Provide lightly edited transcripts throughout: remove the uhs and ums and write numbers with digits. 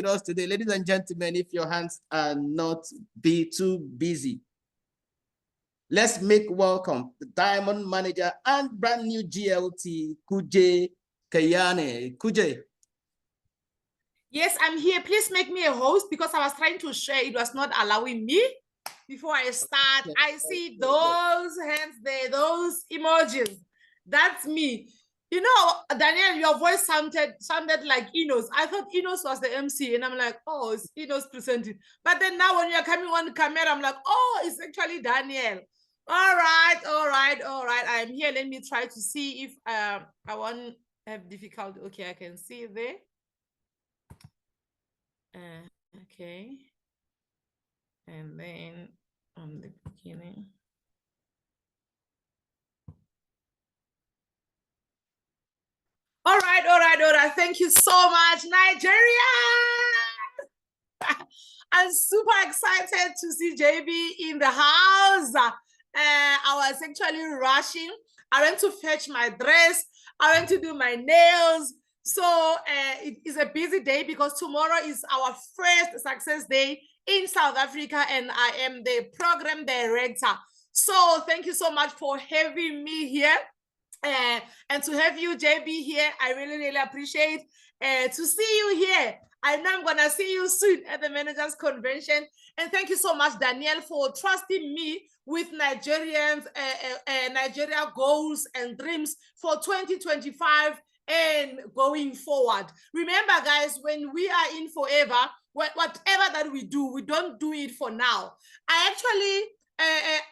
us today. Ladies and gentlemen, if your hands are not too busy, let's make welcome the Diamond Manager and brand new GLT, Khutjie Kanayane. Khutjie. Yes, I'm here. Please make me a host because I was trying to share. It was not allowing me. Before I start, I see those hands there, those emojis. That's me. You know, Daniel, your voice sounded like Enos. I thought Enos was the MC, and I'm like, oh, it's Enos presenting. But then now when you're coming on the camera, I'm like, oh, it's actually Daniel. All right. I'm here. Let me try to see if I won't have difficulty. Okay, I can see there. Okay. And then on the beginning. All right. Thank you so much, Nigeria. I'm super excited to see JB in the house. I was actually rushing. I went to fetch my dress. I went to do my nails. So it is a busy day because tomorrow is our first success day in South Africa, and I am the program director. So thank you so much for having me here. And to have you, JB, here, I really appreciate to see you here. I know I'm going to see you soon at the managers convention. And thank you so much, Danielle, for trusting me with Nigerians, Nigeria goals and dreams for 2025 and going forward. Remember, guys, when we are in forever, whatever that we do, we don't do it for now. I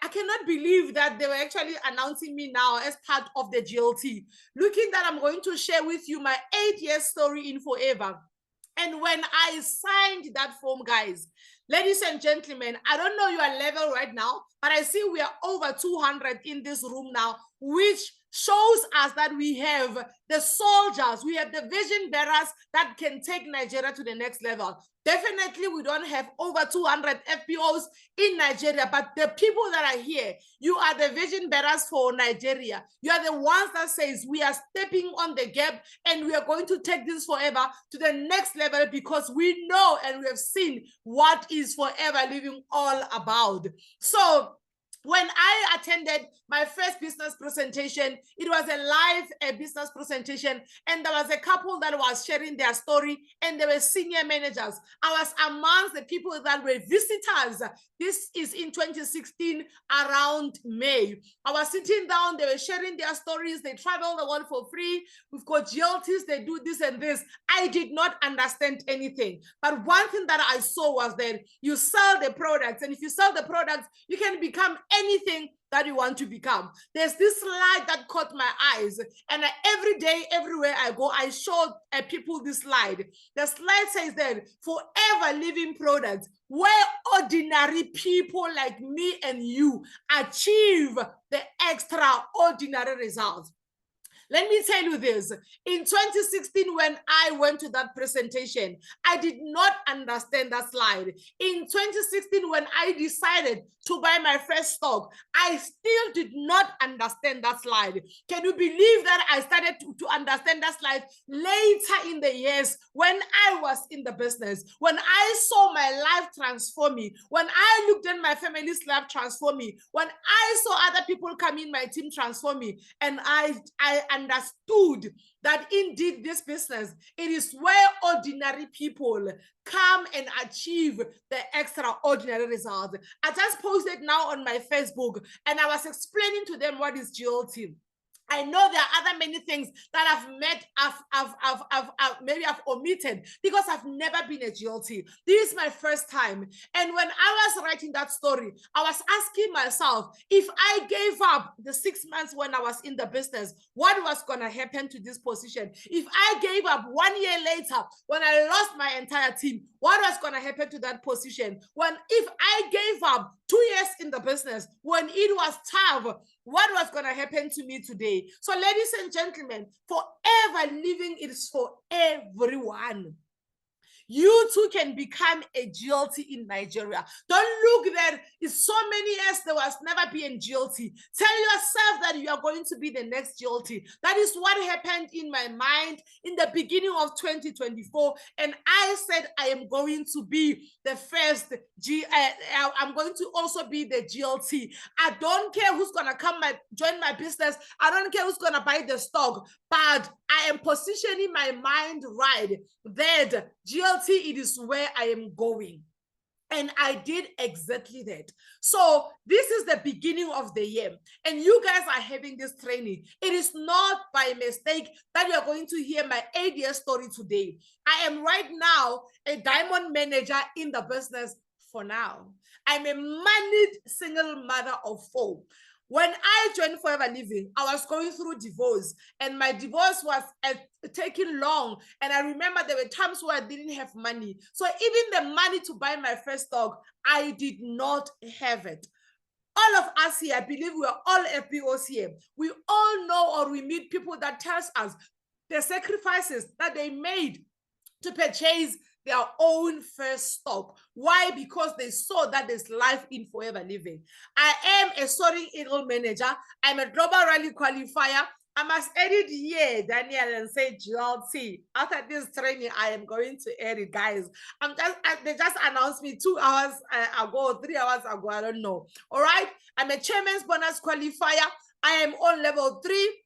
cannot believe that they were actually announcing me now as part of the GLT. Looking that I'm going to share with you my 8-year story in forever. And when I signed that form, guys, ladies and gentlemen, I don't know your level right now, but I see we are over 200 in this room now, which shows us that we have the soldiers, we have the vision bearers that can take Nigeria to the next level. Definitely, we don't have over 200 FPOs in Nigeria, but the people that are here, you are the vision bearers for Nigeria. You are the ones that says we are stepping on the gap and we are going to take this forever to the next level because we know and we have seen what is forever living all about. So when I attended my first business presentation, it was a live business presentation, and there was a couple that was sharing their story, and they were senior managers. I was amongst the people that were visitors. This is in 2016, around May. I was sitting down, they were sharing their stories, they travel the world for free, we've got GLTs, they do this and this. I did not understand anything. But one thing that I saw was that you sell the products, and if you sell the products, you can become anything that you want to become. There's this slide that caught my eyes, and every day, everywhere I go, I show people this slide. The slide says that forever living products, where ordinary people like me and you achieve the extraordinary results. Let me tell you this. In 2016, when I went to that presentation, I did not understand that slide. In 2016, when I decided to buy my first stock, I still did not understand that slide. Can you believe that I started to understand that slide later in the years when I was in the business, when I saw my life transforming, when I looked at my family's life transforming, when I saw other people come in my team transforming, and I understood that indeed this business, it is where ordinary people come and achieve the extraordinary results. I just posted now on my Facebook, and I was explaining to them what is GLT. I know there are other many things that maybe I've omitted because I've never been a GLT. This is my first time. And when I was writing that story, I was asking myself, if I gave up the 6 months when I was in the business, what was going to happen to this position? If I gave up 1 year later, when I lost my entire team, what was going to happen to that position? If I gave up 2 years in the business, when it was tough, what was going to happen to me today? So, ladies and gentlemen, forever living is for everyone. You too can become a GLT in Nigeria. Don't look that it's so many years there was never be a GLT. Tell yourself that you are going to be the next GLT. That is what happened in my mind in the beginning of 2024. And I said I am going to be the first I'm going to also be the GLT. I don't care who's going to join my business. I don't care who's going to buy the stock, but I am positioning my mind right that GLT, it is where I am going. And I did exactly that. So this is the beginning of the year. And you guys are having this training. It is not by mistake that you are going to hear my 8-year story today. I am right now a diamond manager in the business for now. I'm a married single mother of 4. When I joined Forever Living, I was going through divorce, and my divorce was taking long. And I remember there were times where I didn't have money. So even the money to buy my first dog, I did not have it. All of us here, I believe we are all FBOs here. We all know, or we meet people that tells us the sacrifices that they made to purchase their own first stock. Why? Because they saw that there's life in Forever Living. I am a soaring eagle manager. I'm a global rally qualifier. I must edit here, Daniel, and say GLT. After this training, I am going to edit, guys. They just announced me 2 hours ago, 3 hours ago, I don't know. All right. I'm a chairman's bonus qualifier. I am on level 3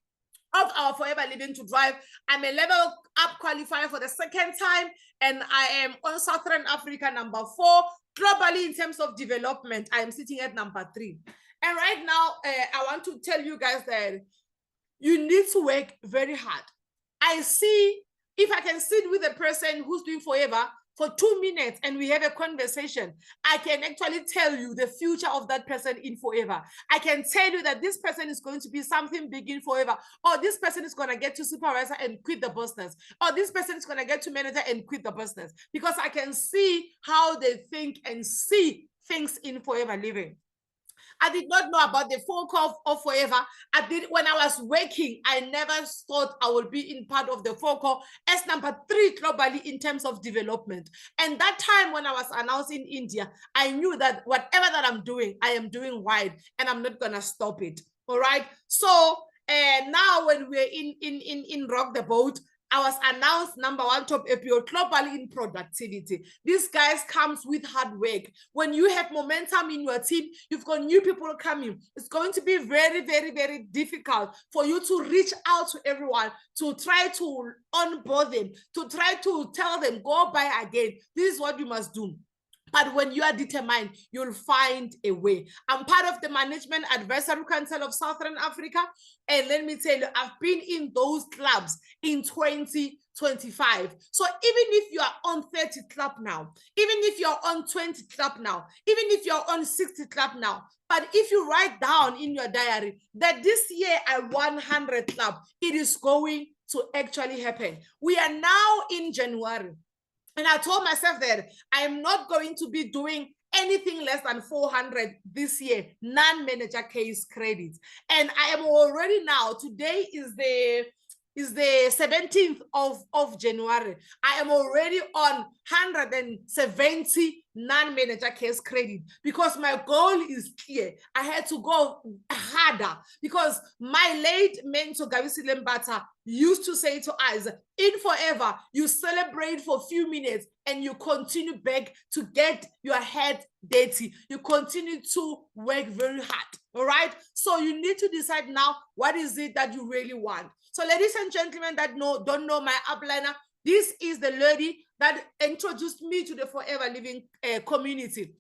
of our Forever Living to Drive. I'm a level up qualifier for the 2nd time, and I am on Southern Africa number 4. Globally, in terms of development, I am sitting at number 3. And right now, I want to tell you guys that you need to work very hard. I see, if I can sit with a person who's doing Forever for 2 minutes and we have a conversation, I can actually tell you the future of that person in Forever. I can tell you that this person is going to be something big in Forever, or this person is going to get to supervisor and quit the business, or this person is going to get to manager and quit the business, because I can see how they think and see things in Forever Living. I did not know about the phone call of Forever. When I was working, I never thought I would be in part of the phone call as number 3 globally in terms of development. And that time when I was announcing India, I knew that whatever that I'm doing, I am doing wide, and I'm not gonna stop it. All right. So now when we're in Rock the Boat, I was announced number 1 top FBO globally in productivity. This guys comes with hard work. When you have momentum in your team, you've got new people coming. It's going to be very, very, very difficult for you to reach out to everyone, to try to onboard them, to try to tell them, go buy again. This is what you must do. But when you are determined, you'll find a way. I'm part of the Management Advisory Council of Southern Africa. And let me tell you, I've been in those clubs in 2025. So even if you are on 30 club now, even if you're on 20 club now, even if you're on 60 club now, but if you write down in your diary that this year I 100 club, it is going to actually happen. We are now in January. And I told myself that I am not going to be doing anything less than 400 this year, non-manager case credits. And I am already now, today is the 17th of January. I am already on 170 non-manager case credit, because my goal is clear. I had to go harder, because my late mentor, Gabisi Lembata, used to say to us, in Forever, you celebrate for a few minutes and you continue back to get your head dirty. You continue to work very hard, all right? So you need to decide now, what is it that you really want? So ladies and gentlemen that don't know my upliner, this is the lady that introduced me to the Forever Living community.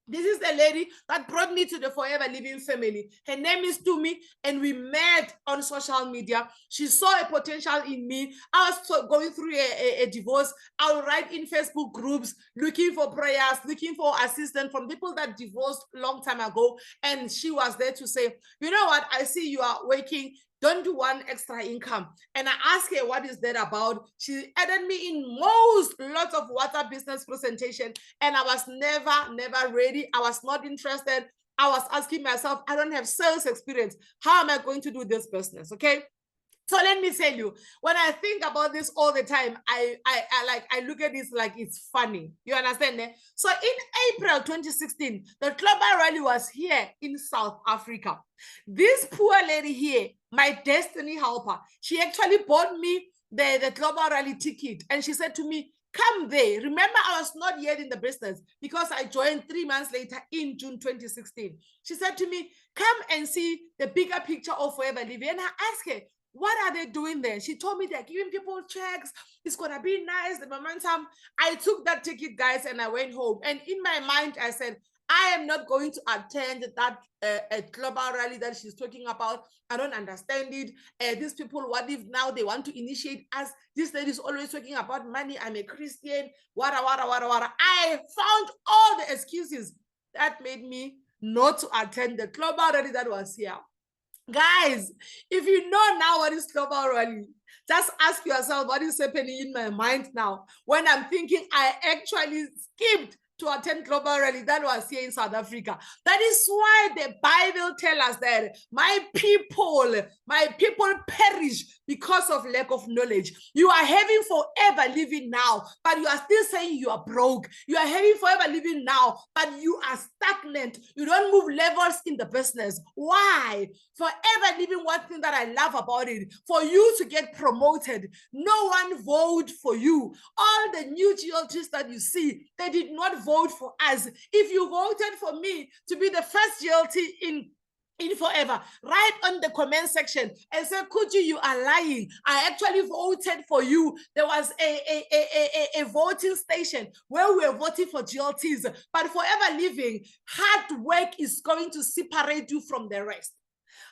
This is the lady that brought me to the Forever Living family. Her name is Tumi, and we met on social media. She saw a potential in me. I was going through a divorce. I would write in Facebook groups, looking for prayers, looking for assistance from people that divorced a long time ago. And she was there to say, you know what, I see you are working. Don't do one extra income. And I asked her, what is that about? She added me in lots of WhatsApp business presentation. And I was never ready. I was not interested. I was asking myself, I don't have sales experience. How am I going to do this business? Okay. So let me tell you, when I think about this all the time, I look at this like it's funny. You understand? So in April 2016, the global rally was here in South Africa. This poor lady here, my destiny helper, she actually bought me the global rally ticket, and she said to me, come there. Remember, I was not yet in the business because I joined 3 months later in June 2016. She said to me, come and see the bigger picture of Forever Living. And I asked her, what are they doing there? She told me they're giving people checks. It's going to be nice, the momentum. I took that ticket, guys, and I went home. And in my mind, I said, I am not going to attend that global rally that she's talking about. I don't understand it. These people, what if now they want to initiate us? This lady is always talking about money. I'm a Christian. Wada. I found all the excuses that made me not to attend the global rally that was here. Guys, if you know now what is global rally, just ask yourself what is happening in my mind now when I'm thinking I actually skipped to attend global rally that was here in South Africa. That is why the Bible tells us that my people perish because of lack of knowledge. You are having forever living now, but you are still saying you are broke. You are having forever living now, but you are stagnant. You don't move levels in the business. Why? Forever living, one thing that I love about it, for you to get promoted, no one voted for you. All the new GLTs that you see, they did not vote for us. If you voted for me to be the first GLT in forever, write on the comment section and say, Khutjie, you are lying. I actually voted for you. There was a voting station where we were voting for GLTs, but Forever Living, hard work is going to separate you from the rest.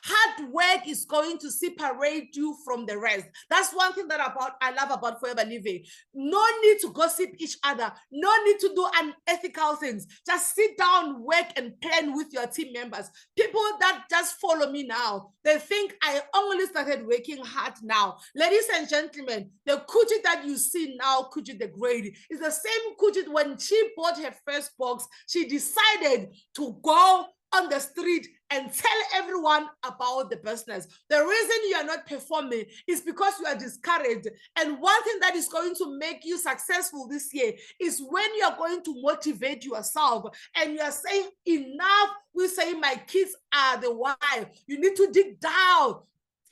Hard work is going to separate you from the rest. That's one thing that I love about Forever Living. No need to gossip each other. No need to do unethical things. Just sit down, work, and plan with your team members. People that just follow me now, they think I only started working hard now. Ladies and gentlemen, the Khutjie that you see now, Khutjie the Great, is the same Khutjie when she bought her first box. She decided to go on the street and tell everyone about the business. The reason you are not performing is because you are discouraged. And one thing that is going to make you successful this year is when you are going to motivate yourself and you are saying, enough, we say my kids are the why. You need to dig down.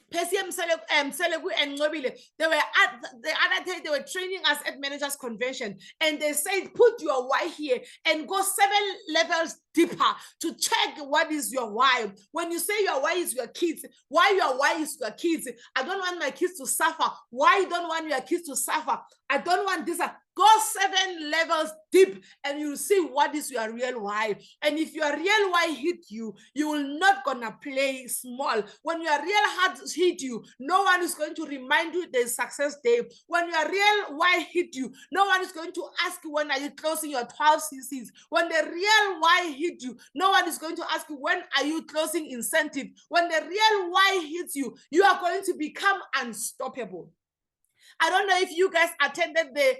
Percy and Nobile, they were at the other day, they were training us at managers convention, and they said, put your why here and go 7 levels deeper to check what is your why. When you say your why is your kids, why your why is your kids? I don't want my kids to suffer. Why you don't want your kids to suffer? I don't want this. Go 7 levels deep and you'll see what is your real why. And if your real why hit you, you will not gonna play small. When your real heart hit you, no one is going to remind you the success day. When your real why hit you, no one is going to ask you when are you closing your 12 CCs. When the real why hit you, no one is going to ask you when are you closing incentive. When the real why hits you, you are going to become unstoppable. I don't know if you guys attended the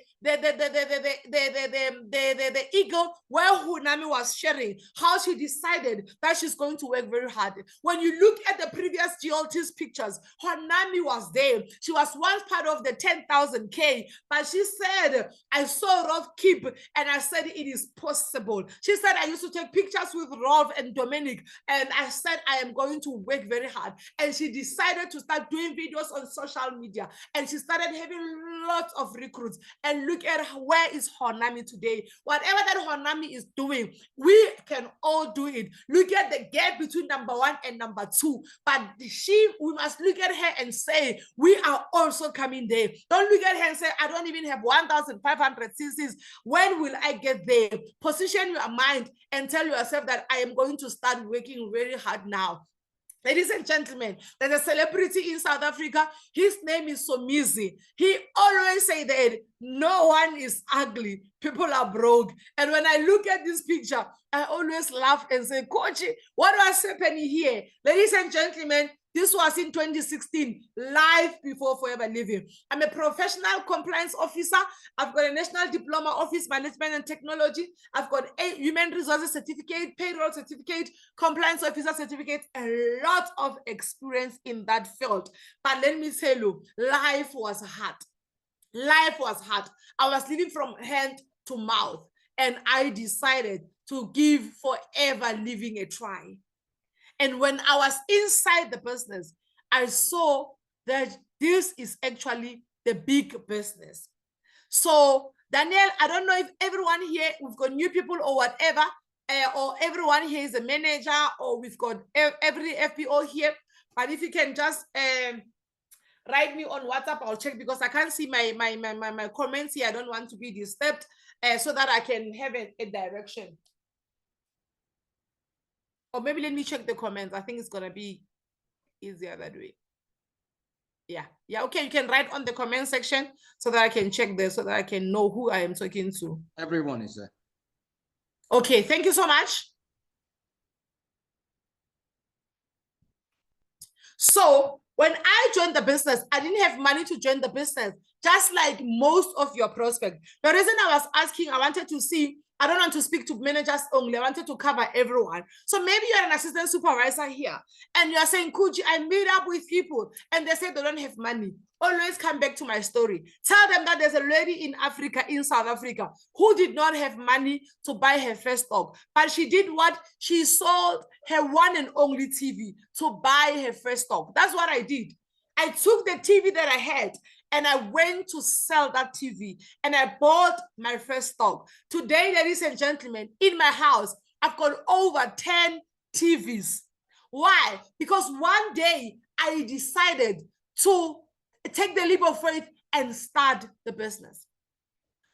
Eagle where Hunami was sharing how she decided that she's going to work very hard. When you look at the previous GLT's pictures, Hunami was there. She was once part of the 10,000K, but she said, I saw Rolf keep, and I said, it is possible. She said, I used to take pictures with Rolf and Dominic, and I said, I am going to work very hard. And she decided to start doing videos on social media, and she started having lots of recruits. And look at where is Honami today. Whatever that Honami is doing, we can all do it. Look at the gap between number 1 and number 2. But we must look at her and say, we are also coming there. Don't look at her and say, I don't even have 1,500 CCs. When will I get there? Position your mind and tell yourself that I am going to start working very hard now. Ladies and gentlemen, there's a celebrity in South Africa. His name is Somizi. He always say that no one is ugly. People are broke. And when I look at this picture, I always laugh and say, Khutjie, what was happening here? Ladies and gentlemen, This was in 2016, live before Forever Living. I'm a professional compliance officer. I've got a National Diploma Office Management and Technology. I've got a Human Resources Certificate, Payroll Certificate, Compliance Officer Certificate, a lot of experience in that field. But let me tell you, life was hard. Life was hard. I was living from hand to mouth, and I decided to give Forever Living a try. And when I was inside the business, I saw that this is actually the big business. So, Danielle, I don't know if everyone here, we've got new people or whatever, or everyone here is a manager, or we've got every FPO here. But if you can just write me on WhatsApp, I'll check, because I can't see my comments here. I don't want to be disturbed, so that I can have a direction. Or maybe let me check the comments. I think it's going to be easier that way. Yeah. Okay, you can write on the comment section so that I can check there, so that I can know who I am talking to. Everyone is there. Okay, thank you so much. So when I joined the business, I didn't have money to join the business, just like most of your prospects. The reason I was asking, I wanted to see, I don't want to speak to managers only. I wanted to cover everyone. So maybe you're an assistant supervisor here, and you're saying, Khutjie, I meet up with people and they say they don't have money. Always come back to my story. Tell them that there's a lady in Africa, in South Africa, who did not have money to buy her first dog. But she did what? She sold her one and only TV to buy her first dog. That's what I did. I took the TV that I had and I went to sell that TV, and I bought my first dog. Today, ladies and gentlemen, in my house, I've got over 10 TVs. Why? Because one day I decided to take the leap of faith and start the business.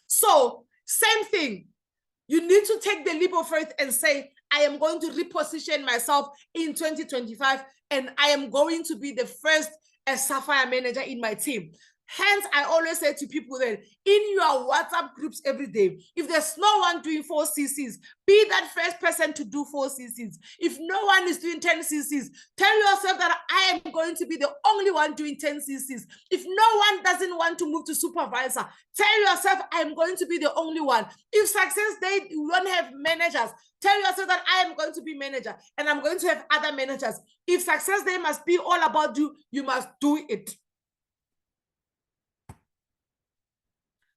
So, same thing. You need to take the leap of faith and say, I am going to reposition myself in 2025, and I am going to be the first Sapphire manager in my team. Hence, I always say to people that in your WhatsApp groups every day, if there's no one doing 4 CCs, be that first person to do 4 CCs. If no one is doing 10 CCs, tell yourself that I am going to be the only one doing 10 CCs. If no one doesn't want to move to supervisor, tell yourself I am going to be the only one. If success day you don't have managers, tell yourself that I am going to be manager and I'm going to have other managers. If success day must be all about you, you must do it.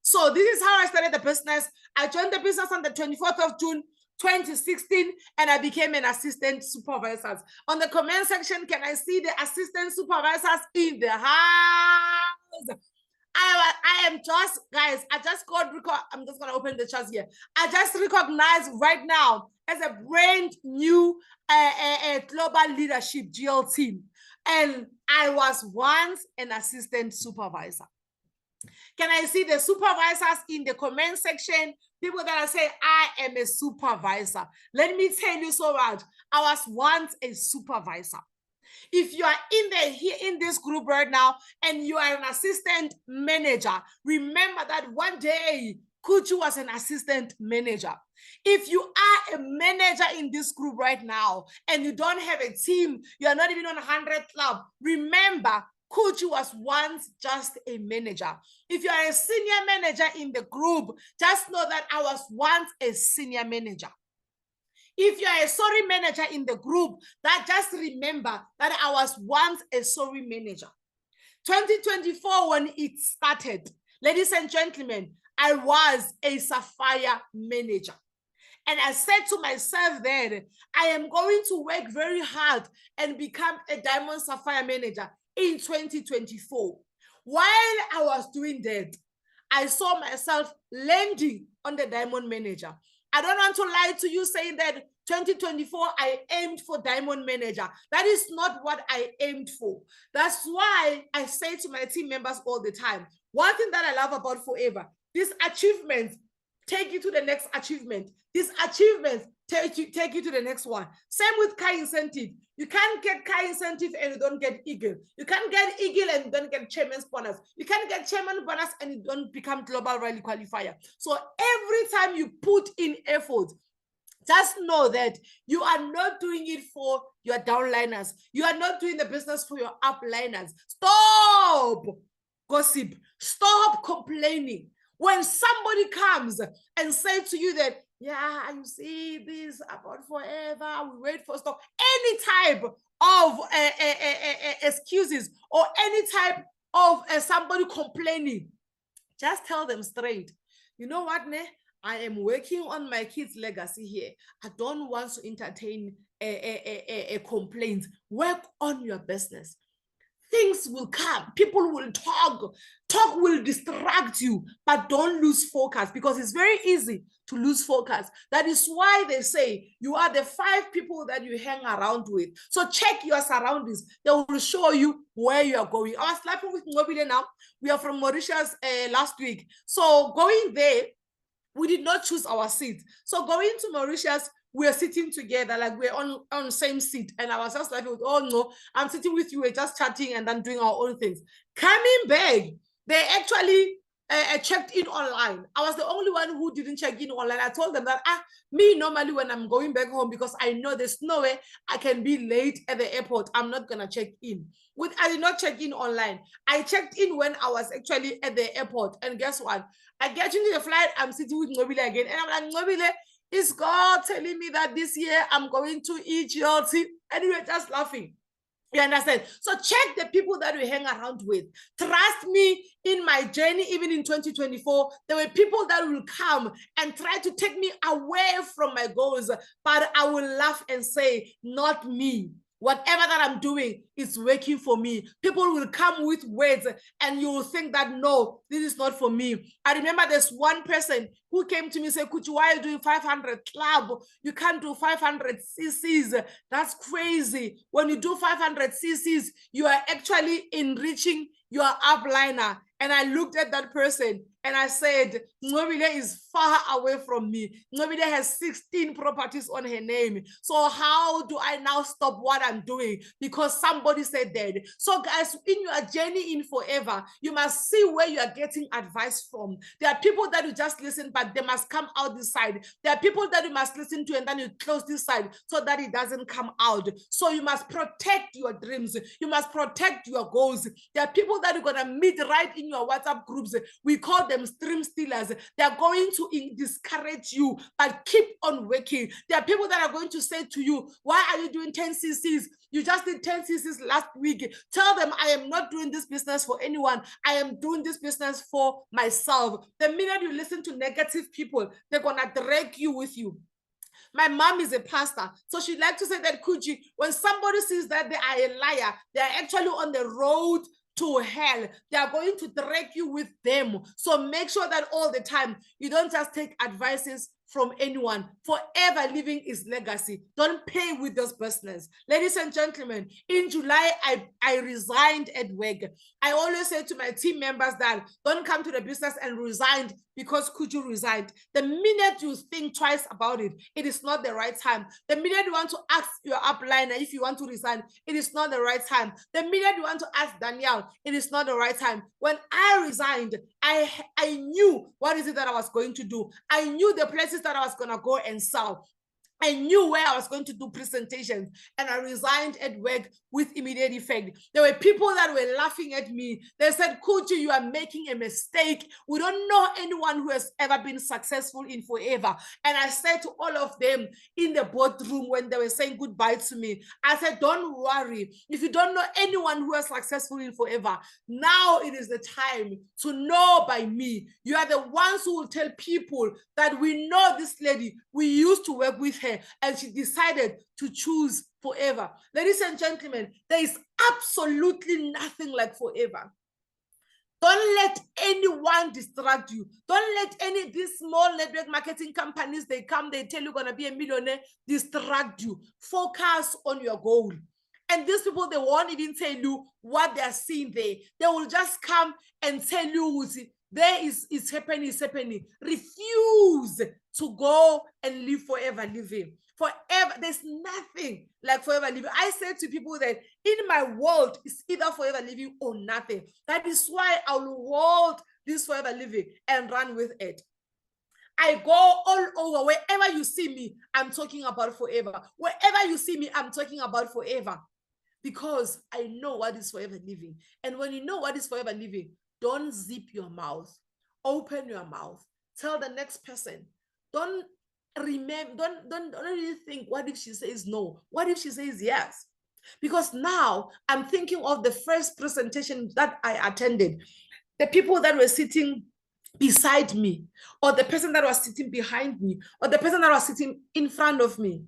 So this is how I started the business. I joined the business on the 24th of June, 2016, and I became an assistant supervisor. On the comment section, can I see the assistant supervisors in the house? I am just, guys, I just got, I'm just going to open the chat here. I just recognized right now as a brand new global leadership GL team. And I was once an assistant supervisor. Can I see the supervisors in the comment section? People that are saying, I am a supervisor. Let me tell you so much. I was once a supervisor. If you are here in this group right now and you are an assistant manager, remember that one day Khutjie was an assistant manager. If you are a manager in this group right now and you don't have a team, you are not even on 100 club, remember Khutjie was once just a manager. If you are a senior manager in the group, just know that I was once a senior manager. If you are a sorry manager in the group, that just remember that I was once a sorry manager. 2024, when it started, ladies and gentlemen, I was a Sapphire manager. And I said to myself then, I am going to work very hard and become a Diamond Sapphire manager in 2024. While I was doing that, I saw myself landing on the Diamond manager. I don't want to lie to you saying that 2024, I aimed for Diamond manager. That is not what I aimed for. That's why I say to my team members all the time, one thing that I love about Forever, these achievements take you to the next achievement. These achievements take you to the next one. Same with car incentive. You can't get car incentive and you don't get Eagle. You can't get Eagle and you don't get chairman's bonus. You can't get chairman bonus and you don't become global rally qualifier. So every time you put in effort, Just know that you are not doing it for your downliners. You are not doing the business for your upliners. Stop gossip. Stop complaining. When somebody comes and says to you that, yeah, you see this about forever, we wait for stock, any type of excuses or any type of somebody complaining, just tell them straight, you know what, ne? I am working on my kids' legacy here. I don't want to entertain a complaint. Work on your business. Things will come. People will talk. Talk will distract you, but don't lose focus, because it's very easy to lose focus. That is why they say you are the 5 people that you hang around with. So check your surroundings. They will show you where you are going. I was laughing with Ngobile now. We are from Mauritius last week. So going there, we did not choose our seat. So going to Mauritius, we're sitting together, like we're on the same seat. And I was just like, oh no, I'm sitting with you, we're just chatting and then doing our own things. Coming back, they actually checked in online. I was the only one who didn't check in online. I told them that, me normally when I'm going back home, because I know there's no way I can be late at the airport, I'm not gonna check in. I did not check in online. I checked in when I was actually at the airport. And guess what? I get into the flight, I'm sitting with Ngobile again. And I'm like, Ngobile, is God telling me that this year I'm going to EGLT? And we were just laughing. You understand? So check the people that we hang around with. Trust me, in my journey, even in 2024, there were people that will come and try to take me away from my goals. But I will laugh and say, not me. Whatever that I'm doing is working for me. People will come with words and you will think that, no, this is not for me. I remember there's one person who came to me and said, Khutjie, why are you doing 500 club? You can't do 500 cc's. That's crazy. When you do 500 cc's, you are actually enriching your upliner. And I looked at that person and I said, Ngobile is far away from me. Ngobile has 16 properties on her name. So how do I now stop what I'm doing? Because somebody said that. So guys, in your journey in forever, you must see where you are getting advice from. There are people that you just listen, but they must come out this side. There are people that you must listen to and then you close this side so that it doesn't come out. So you must protect your dreams. You must protect your goals. There are people that you're going to meet right in your WhatsApp groups. We call them stream stealers. They're going to discourage you, but keep on working. There are people that are going to say to you, why are you doing 10 cc's? You just did 10 cc's last week. Tell them, I am not doing this business for anyone. I am doing this business for myself. The minute you listen to negative people, they're going to drag you with you. My mom is a pastor, so she'd like to say that, Khutjie, when somebody sees that they are a liar, they're actually on the road to hell. They are going to drag you with them. So make sure that all the time you don't just take advices from anyone. Forever living is legacy. Don't pay with this business. Ladies and gentlemen, in July, I resigned at work. I always say to my team members that don't come to the business and resign because Khutjie resigned. The minute you think twice about it, it is not the right time. The minute you want to ask your upliner if you want to resign, it is not the right time. The minute you want to ask Danielle, it is not the right time. When I resigned, I knew what is it that I was going to do. I knew the places that I was going to go and sell. I knew where I was going to do presentations, and I resigned at work with immediate effect. There were people that were laughing at me. They said, Khutjie, you are making a mistake. We don't know anyone who has ever been successful in forever. And I said to all of them in the boardroom when they were saying goodbye to me, I said, don't worry. If you don't know anyone who is successful in forever, now it is the time to know by me. You are the ones who will tell people that we know this lady. We used to work with her, and she decided to choose forever. Ladies and gentlemen, there is absolutely nothing like forever. Don't let anyone distract you. Don't let these small network marketing companies, they come, they tell you you're going to be a millionaire, distract you. Focus on your goal. And these people, they won't even tell you what they're seeing there. They will just come and tell you there is happening. Refuse to go and live forever living. Forever, there's nothing like forever living. I say to people that in my world, it's either forever living or nothing. That is why I will hold this forever living and run with it. I go all over. Wherever you see me, I'm talking about forever. Wherever you see me, I'm talking about forever. Because I know what is forever living. And when you know what is forever living, don't zip your mouth. Open your mouth. Tell the next person. Don't really think, what if she says no? What if she says yes? Because now I'm thinking of the first presentation that I attended. The people that were sitting beside me, or the person that was sitting behind me, or the person that was sitting in front of me,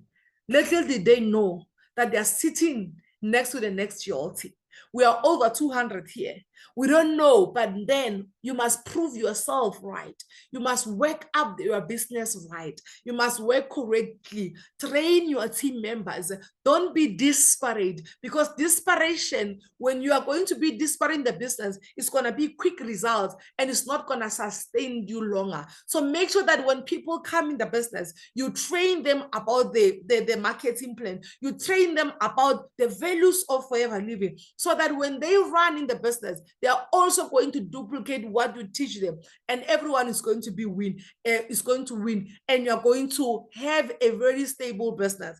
little did they know that they're sitting next to the next GLT. We are over 200 here. We don't know, but then you must prove yourself right. You must work up your business right. You must work correctly. Train your team members. Don't be disparate, because desperation, when you are going to be disparate in the business, it's going to be quick results and it's not going to sustain you longer. So make sure that when people come in the business, you train them about the marketing plan. You train them about the values of forever living, so that when they run in the business, they are also going to duplicate what you teach them, and everyone is going to win, and you're going to have a very stable business.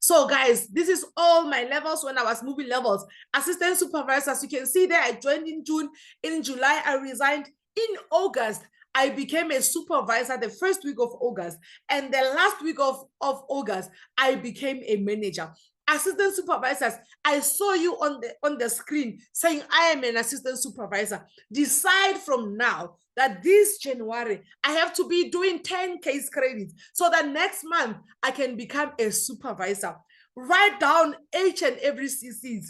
So guys, this is all my levels when I was moving levels. Assistant supervisors, you can see there, I joined in June. In July, I resigned. In August, I became a supervisor the first week of August. And the last week of August, I became a manager. Assistant supervisors, I saw you on the screen saying I am an assistant supervisor. Decide from now that this January, I have to be doing 10 case credits so that next month I can become a supervisor. Write down each and every CCs.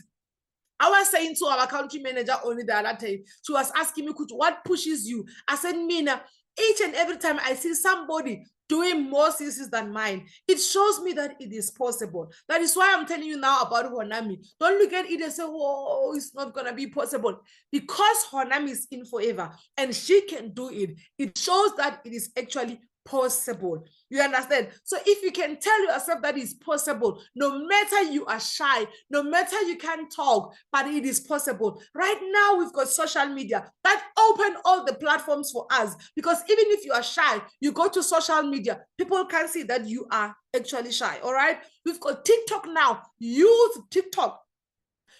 I was saying to our country manager only the other time, she was asking me, what pushes you? I said, Mina, each and every time I see somebody doing more CCs than mine, it shows me that it is possible. That is why I'm telling you now about Honami. Don't look at it and say, oh, it's not going to be possible. Because Honami is in forever and she can do it, it shows that it is actually possible. You understand? So if you can tell yourself that it's possible, no matter you are shy, no matter you can't talk, but it is possible. Right now, we've got social media that open all the platforms for us, because even if you are shy, you go to social media, people can see that you are actually shy. All right. We've got TikTok now. Use TikTok.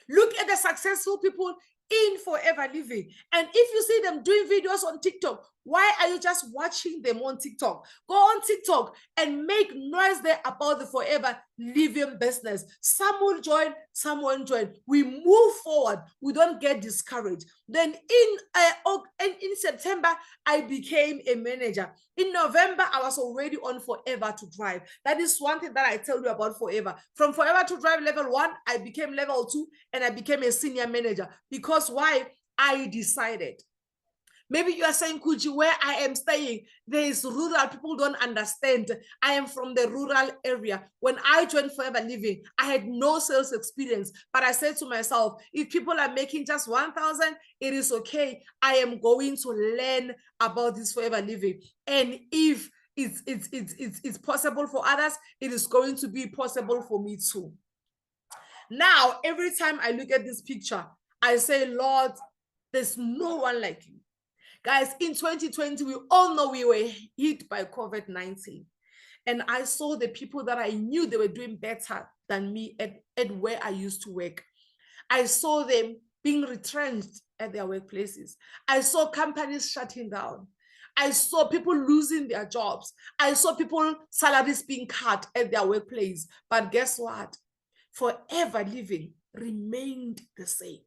Look at the successful people in forever living. And if you see them doing videos on TikTok, why are you just watching them on TikTok? Go on TikTok and make noise there about the forever living business. Some will join, some won't join. We move forward. We don't get discouraged. Then in September, I became a manager. In November, I was already on Forever to Drive. That is one thing that I tell you about Forever. From Forever to Drive level 1, I became level 2, and I became a senior manager. Because why? I decided. Maybe you are saying, Khutjie, where I am staying, there is rural, people don't understand. I am from the rural area. When I joined Forever Living, I had no sales experience, but I said to myself, if people are making just 1,000, it is okay. I am going to learn about this Forever Living. And if it's possible for others, it is going to be possible for me too. Now, every time I look at this picture, I say, Lord, there's no one like you. Guys, in 2020, we all know we were hit by COVID-19. And I saw the people that I knew they were doing better than me at where I used to work. I saw them being retrenched at their workplaces. I saw companies shutting down. I saw people losing their jobs. I saw people salaries being cut at their workplace. But guess what? Forever Living remained the same.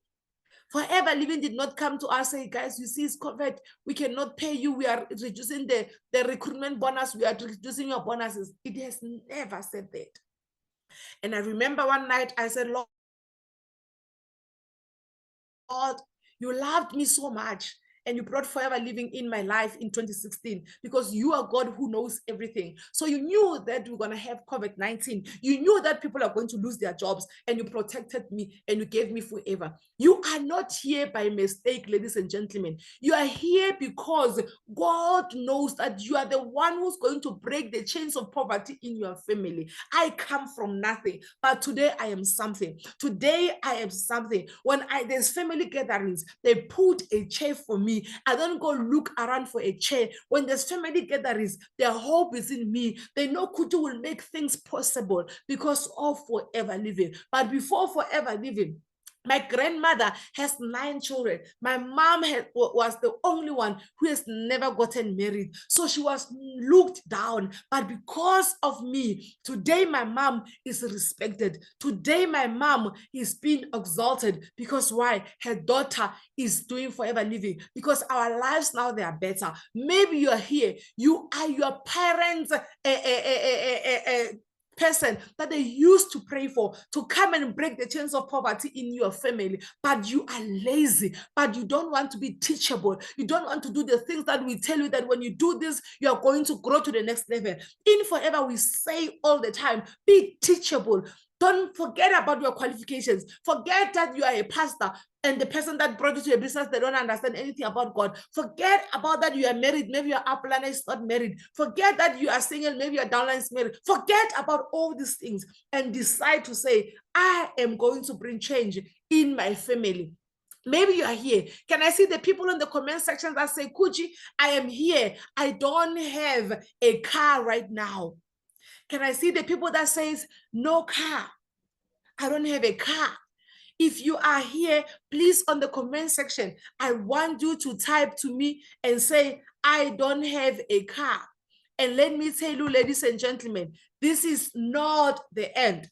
Forever Living did not come to us say, guys, you see, it's COVID. We cannot pay you. We are reducing the recruitment bonus. We are reducing your bonuses. It has never said that. And I remember one night I said, Lord, you loved me so much. And you brought Forever Living in my life in 2016 because you are God who knows everything. So you knew that we're going to have COVID-19. You knew that people are going to lose their jobs, and you protected me and you gave me forever. You are not here by mistake, ladies and gentlemen. You are here because God knows that you are the one who's going to break the chains of poverty in your family. I come from nothing, but today I am something. Today I am something. When there's family gatherings, they put a chair for me. me. I don't go look around for a chair. When there's family gatherings, their hope is in me. They know Khutjie will make things possible because of forever living. But before forever living, my grandmother has 9 children. My mom was the only one who has never gotten married. So she was looked down. But because of me, today my mom is respected. Today my mom is being exalted. Because why? Her daughter is doing forever living. Because our lives now, they are better. Maybe you are here. You are your parents' person that they used to pray for to come and break the chains of poverty in your family, but you are lazy, but you don't want to be teachable. You don't want to do the things that we tell you that when you do this, you are going to grow to the next level. In Forever, we say all the time, be teachable. Don't forget about your qualifications. Forget that you are a pastor and the person that brought you to a business, they don't understand anything about God. Forget about that you are married. Maybe your upline is not married. Forget that you are single. Maybe your downline is married. Forget about all these things and decide to say, I am going to bring change in my family. Maybe you are here. Can I see the people in the comment section that say, Khutjie, I am here. I don't have a car right now. Can I see the people that says, no car? I don't have a car. If you are here, please, on the comment section, I want you to type to me and say, I don't have a car. And let me tell you, ladies and gentlemen, this is not the end.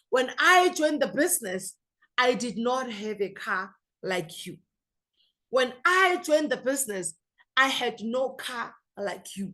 When I joined the business, I did not have a car like you. When I joined the business, I had no car like you.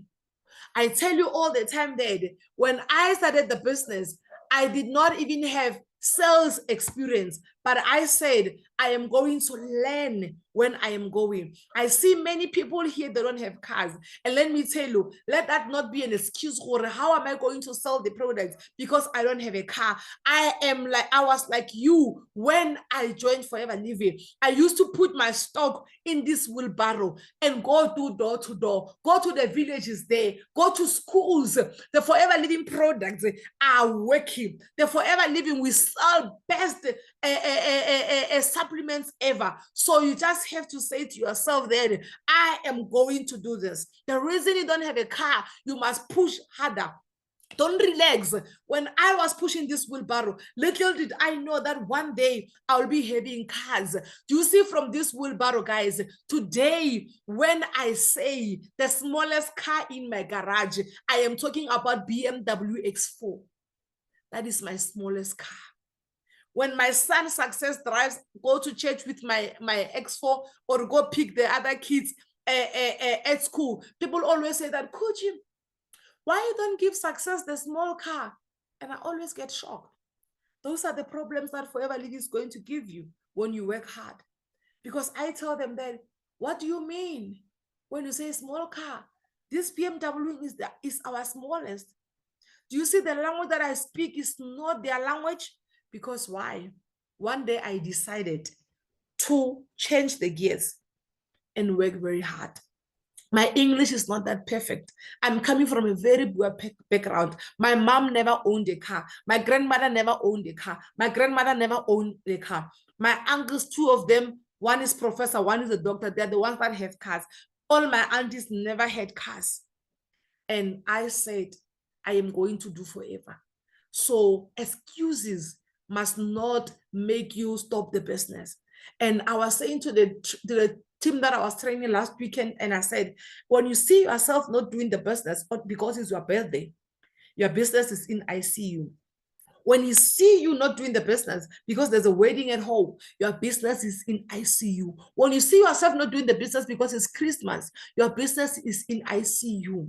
I tell you all the time that when I started the business, I did not even have sales experience, but I said, I am going to learn when I am going. I see many people here, they don't have cars. And let me tell you, let that not be an excuse for how am I going to sell the products because I don't have a car. I was like you when I joined Forever Living. I used to put my stock in this wheelbarrow and go to door to door, go to the villages there, go to schools. The Forever Living products are working. The Forever Living, we sell best supplements ever. So you just have to say to yourself that I am going to do this. The reason you don't have a car, you must push harder. Don't relax. When I was pushing this wheelbarrow, little did I know that one day I'll be having cars. Do you see from this wheelbarrow, guys? Today, when I say the smallest car in my garage, I am talking about BMW X4. That is my smallest car. When my son Success drives, go to church with my X4 or go pick the other kids at school, people always say that, Khutjie, why you don't give Success the small car? And I always get shocked. Those are the problems that Forever Living is going to give you when you work hard. Because I tell them that, what do you mean when you say small car? This BMW is our smallest. Do you see the language that I speak is not their language? Because why? One day I decided to change the gears and work very hard. My English is not that perfect. I'm coming from a very poor background. My mom never owned a car. My grandmother never owned a car. My grandmother never owned a car. My uncles, 2 of them, one is professor, one is a doctor. They're the ones that have cars. All my aunties never had cars. And I said, I am going to do forever. So excuses must not make you stop the business. And I was saying to the team that I was training last weekend, and I said, when you see yourself not doing the business, but because it's your birthday, your business is in ICU. When you see you not doing the business because there's a wedding at home, your business is in ICU. When you see yourself not doing the business because it's Christmas, your business is in ICU.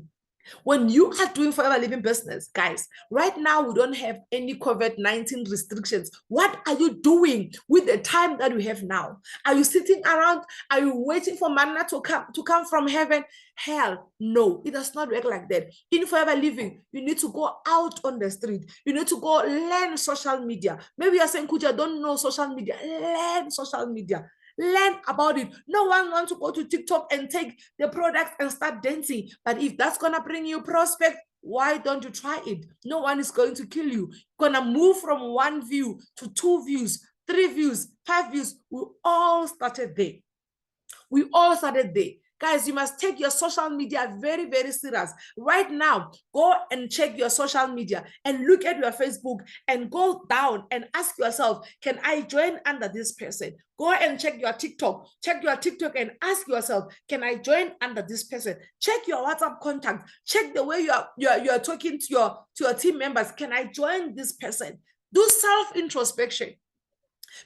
When you are doing Forever Living business, guys, right now we don't have any COVID-19 restrictions. What are you doing with the time that we have now? Are you sitting around? Are you waiting for manna to come from heaven? Hell, no, it does not work like that. In Forever Living, you need to go out on the street. You need to go learn social media. Maybe you're saying, Khutjie, I don't know social media. Learn social media. Learn about it. No one wants to go to TikTok and take the products and start dancing. But if that's going to bring you prospect, why don't you try it? No one is going to kill you. You're going to move from 1 view to 2 views, 3 views, 5 views. We all started there. We all started there. Guys, you must take your social media very, very serious. Right now, go and check your social media and look at your Facebook and go down and ask yourself, can I join under this person? Go and check your TikTok. Check your TikTok and ask yourself, can I join under this person? Check your WhatsApp contact. Check the way you're talking to your team members. Can I join this person? Do self-introspection.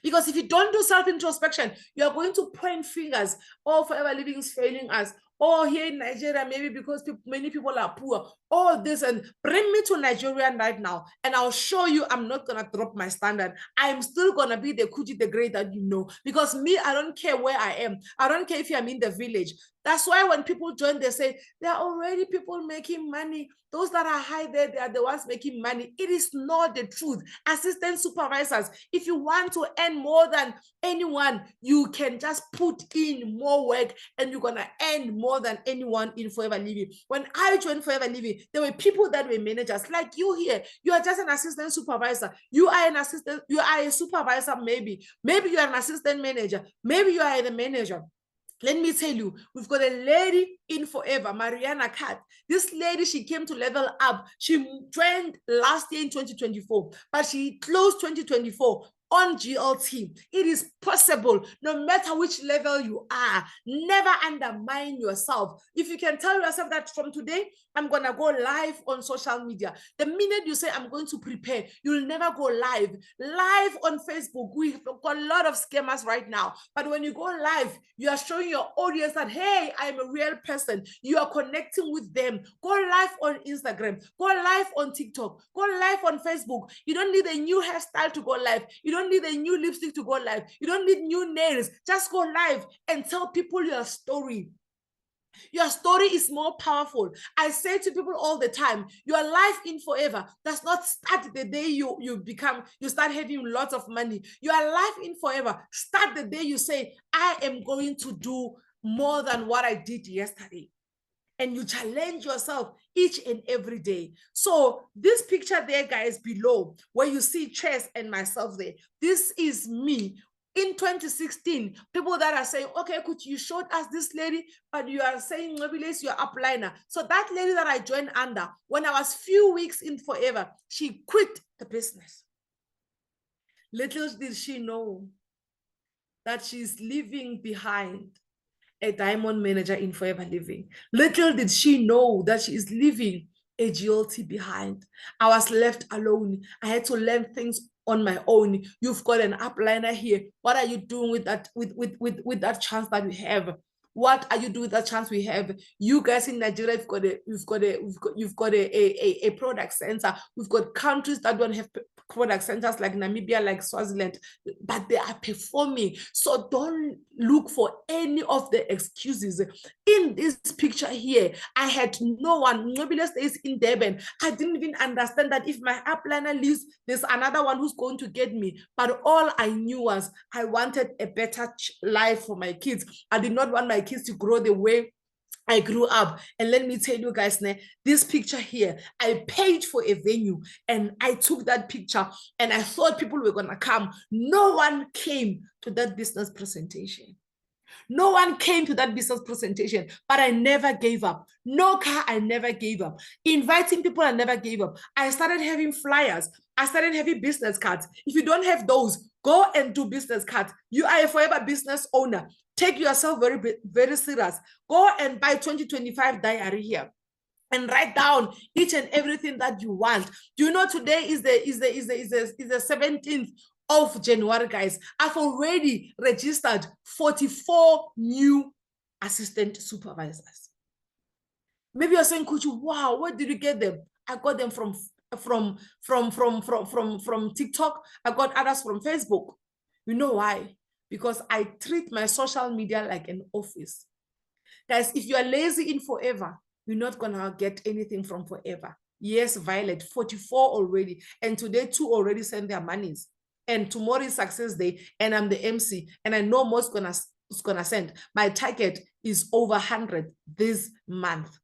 Because if you don't do self-introspection, you're going to point fingers. Oh, Forever Living is failing us. Oh, here in Nigeria, maybe because many people are poor. All this, and bring me to Nigeria right now, and I'll show you I'm not going to drop my standard. I'm still going to be the Khutjie the Great that you know. Because me, I don't care where I am. I don't care if I'm in the village. That's why when people join, they say, there are already people making money. Those that are high there, they are the ones making money. It is not the truth. Assistant supervisors, if you want to earn more than anyone, you can just put in more work and you're going to earn more than anyone in Forever Living. When I joined Forever Living, there were people that were managers like you here. You are just an assistant supervisor. You are an assistant. You are a supervisor, maybe. Maybe you are an assistant manager. Maybe you are the manager. Let me tell you, we've got a lady in Forever, Mariana Cat. This lady, she came to level up. She joined last year in 2024, but she closed 2024 on GLT. It is possible, no matter which level you are. Never undermine yourself. If you can tell yourself that from today, I'm going to go live on social media. The minute you say, I'm going to prepare, you'll never go live. Live on Facebook, we've got a lot of scammers right now. But when you go live, you are showing your audience that, hey, I'm a real person. You are connecting with them. Go live on Instagram. Go live on TikTok. Go live on Facebook. You don't need a new hairstyle to go live. You don't need a new lipstick to go live. You don't need new nails. Just go live and tell people your story. Your story is more powerful. I say to people all the time, your life in Forever does not start the day you start having lots of money. Your life in Forever start the day you say, I am going to do more than what I did yesterday. And you challenge yourself each and every day. So this picture there, guys, below, where you see Chess and myself there, this is me. In 2016, people that are saying, okay, could you showed us this lady, but you are saying maybe you're upliner. So that lady that I joined under, when I was few weeks in Forever, she quit the business. Little did she know that she's leaving behind a diamond manager in Forever Living. Little did she know that she is leaving a GLT behind. I was left alone. I had to learn things on my own. You've got an upliner here. What are you doing with that with that chance that we have? What are you doing with that chance we have? You guys in Nigeria, you've got a product center. We've got countries that don't have product centers like Namibia, like Swaziland, but they are performing. So don't look for any of the excuses. In this picture here, I had no one. Nobody stays in Durban. I didn't even understand that if my upliner leaves, there's another one who's going to get me. But all I knew was I wanted a better life for my kids. I did not want my kids to grow the way I grew up. And let me tell you guys, this picture here, I paid for a venue and I took that picture and I thought people were going to come. No one came to that business presentation. No one came to that business presentation, but I never gave up. No car, I never gave up. Inviting people, I never gave up. I started having flyers. I started having business cards. If you don't have those, go and do business cards. You are a Forever business owner. Take yourself very, very serious. Go and buy 2025 diary here and write down each and everything that you want. Do you know today is the 17th of January, guys? I've already registered 44 new assistant supervisors. Maybe you're saying, Khutjie, wow, where did you get them? I got them from TikTok. I got others from Facebook. You know why? Because I treat my social media like an office. Guys, if you are lazy in Forever, you're not gonna get anything from Forever. Yes, Violet, 44 already, and today 2 already sent their monies. And tomorrow is Success Day, and I'm the MC, and I know most gonna send. My target is over 100 this month.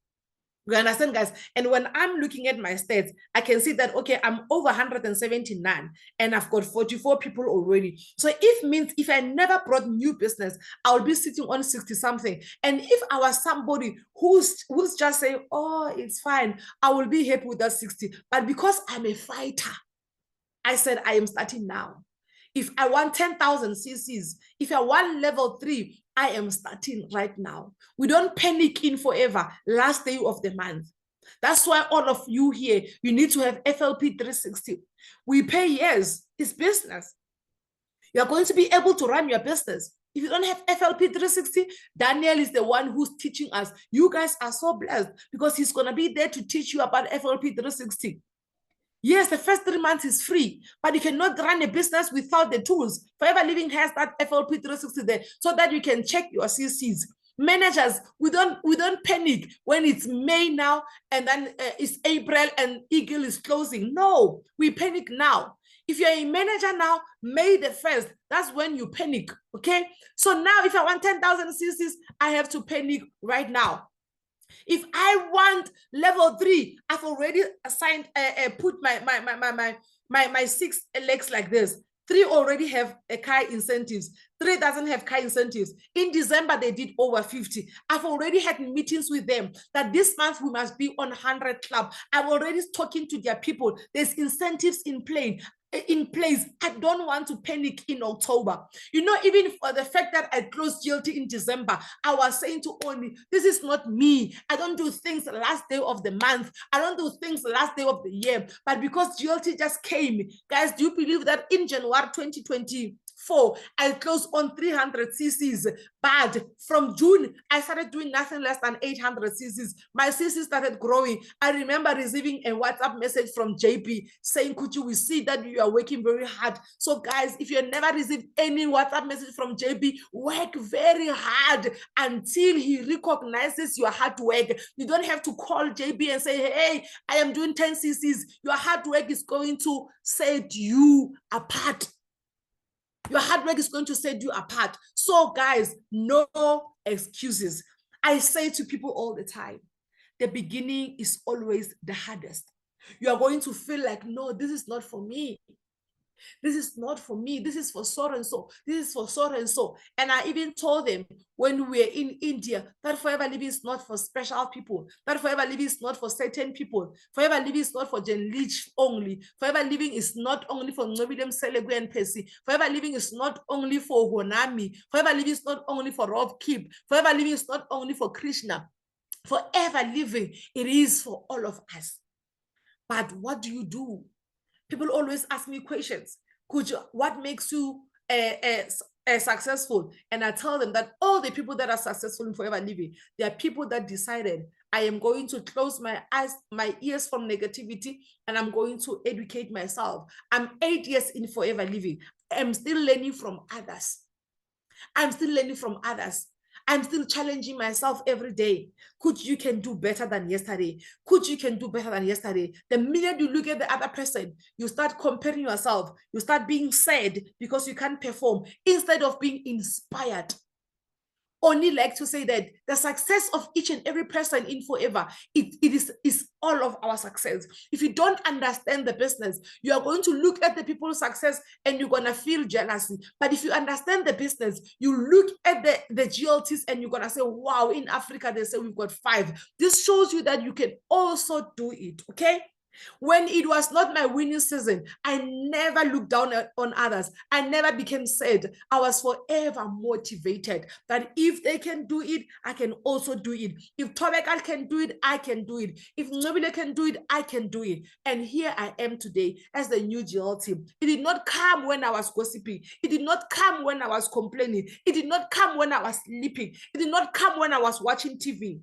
You understand, guys? And when I'm looking at my stats, I can see that, okay, I'm over 179 and I've got 44 people already. So if means if I never brought new business, I'll be sitting on 60 something. And if I was somebody who's just saying, oh, it's fine, I will be happy with that 60. But because I'm a fighter, I said, I am starting now. If I want 10,000 cc's, if I want level 3, I am starting right now. We don't panic in forever, last day of the month. That's why all of you here, you need to have FLP 360. We pay, yes, it's business. You're going to be able to run your business. If you don't have FLP 360, Daniel is the one who's teaching us. You guys are so blessed because he's going to be there to teach you about FLP 360. Yes, the first 3 months is free, but you cannot run a business without the tools. Forever Living has that FLP 360 there so that you can check your CCs. Managers, we don't panic when it's May now and then it's April and Eagle is closing. No, we panic now. If you're a manager now, May the 1st, that's when you panic, okay? So now if I want 10,000 CCs, I have to panic right now. If I want level 3, I've already assigned, put my 6 legs like this. 3 already have a car incentives. 3 doesn't have car incentives. In December, they did over 50. I've already had meetings with them that this month we must be on 100 club. I'm already talking to their people. There's incentives in place. I don't want to panic in October. You know, even for the fact that I closed GLT in December, I was saying to Oni, this is not me. I don't do things the last day of the month. I don't do things the last day of the year. But because GLT just came, guys, do you believe that in January 2024, I closed on 300 cc's, but from June, I started doing nothing less than 800 cc's. My cc started growing. I remember receiving a WhatsApp message from JP saying, Khutjie, we see that you are working very hard. So guys, if you never received any WhatsApp message from JP, work very hard until he recognizes your hard work. You don't have to call JP and say, hey, I am doing 10 cc's. Your hard work is going to set you apart. Your hard work is going to set you apart. So guys, no excuses. I say to people all the time, the beginning is always the hardest. You are going to feel like, no, this is not for me. This is not for me. This is for so and so. This is for so and so. And I even told them when we were in India that Forever Living is not for special people. That Forever Living is not for certain people. Forever Living is not for Jen Leach only. Forever Living is not only for William Selegwe and Percy. Forever Living is not only for Honami. Forever Living is not only for Rob Kip. Forever Living is not only for Krishna. Forever Living, it is for all of us. But what do you do? People always ask me questions. What makes you successful? And I tell them that all the people that are successful in Forever Living, they are people that decided, I am going to close my eyes, my ears from negativity, and I'm going to educate myself. I'm 8 years in Forever Living. I'm still learning from others. I'm still learning from others. I'm still challenging myself every day. You can do better than yesterday. You can do better than yesterday. The minute you look at the other person, you start comparing yourself. You start being sad because you can't perform instead of being inspired. Only like to say that the success of each and every person in Forever, it is all of our success. If you don't understand the business, you are going to look at the people's success and you're going to feel jealousy. But if you understand the business, you look at the GLTs and you're going to say, wow, in Africa, they say we've got 5. This shows you that you can also do it, okay? When it was not my winning season, I never looked down on others. I never became sad. I was forever motivated that if they can do it, I can also do it. If Tobekal can do it, I can do it. If Nobile can do it, I can do it. And here I am today as the new GLT. It did not come when I was gossiping. It did not come when I was complaining. It did not come when I was sleeping. It did not come when I was watching TV.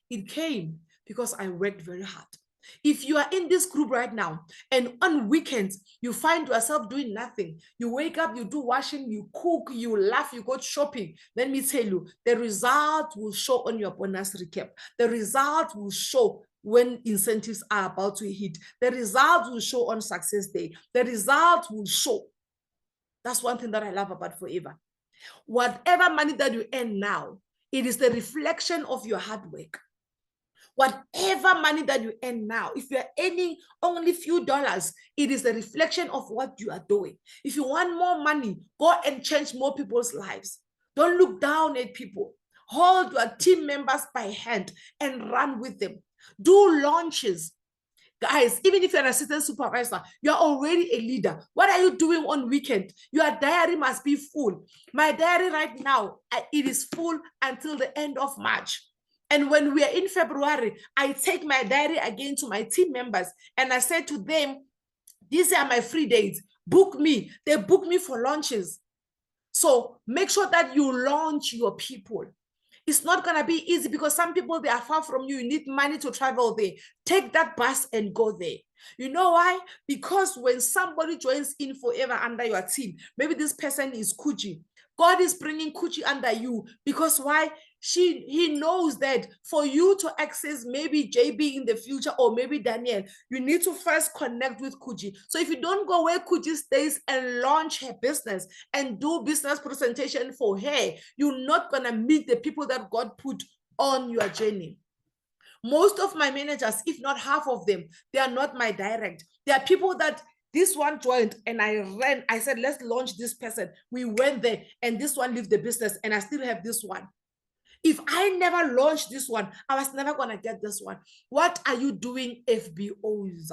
It came because I worked very hard. If you are in this group right now and on weekends you find yourself doing nothing, you wake up, you do washing, you cook, you laugh, you go shopping, let me tell you, the result will show on your bonus recap. The result will show when incentives are about to hit. The result will show on success day. The result will show. That's one thing that I love about Forever. Whatever money that you earn now, it is the reflection of your hard work. Whatever money that you earn now, if you're earning only few dollars, it is a reflection of what you are doing. If you want more money, go and change more people's lives. Don't look down at people. Hold your team members by hand and run with them. Do launches. Guys, even if you're an assistant supervisor, you're already a leader. What are you doing on weekend? Your diary must be full. My diary right now, it is full until the end of March. And when we are in February, I take my diary again to my team members and I say to them, these are my free days. Book me. They book me for launches. So make sure that you launch your people. It's not going to be easy because some people, they are far from you. You need money to travel there. Take that bus and go there. You know why? Because when somebody joins in forever under your team, maybe this person is Khutjie. God is bringing Khutjie under you because why? He knows that for you to access maybe JB in the future or maybe Daniel, you need to first connect with Khutjie. So if you don't go where Khutjie stays and launch her business and do business presentation for her, you're not going to meet the people that God put on your journey. Most of my managers, if not half of them, they are not my direct. They are people that this one joined and I said, let's launch this person. We went there and this one left the business and I still have this one. If I never launched this one, I was never going to get this one. What are you doing, FBOs?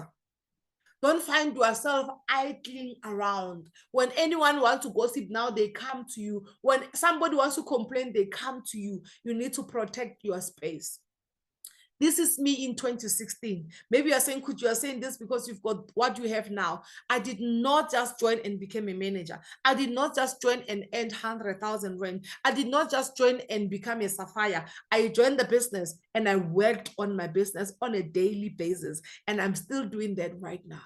Don't find yourself idling around. When anyone wants to gossip now, they come to you. When somebody wants to complain, they come to you. You need to protect your space. This is me in 2016. Maybe you're saying, Khutjie, you're saying this because you've got what you have now. I did not just join and become a manager. I did not just join and earn 100,000 rand. I did not just join and become a sapphire. I joined the business and I worked on my business on a daily basis. And I'm still doing that right now.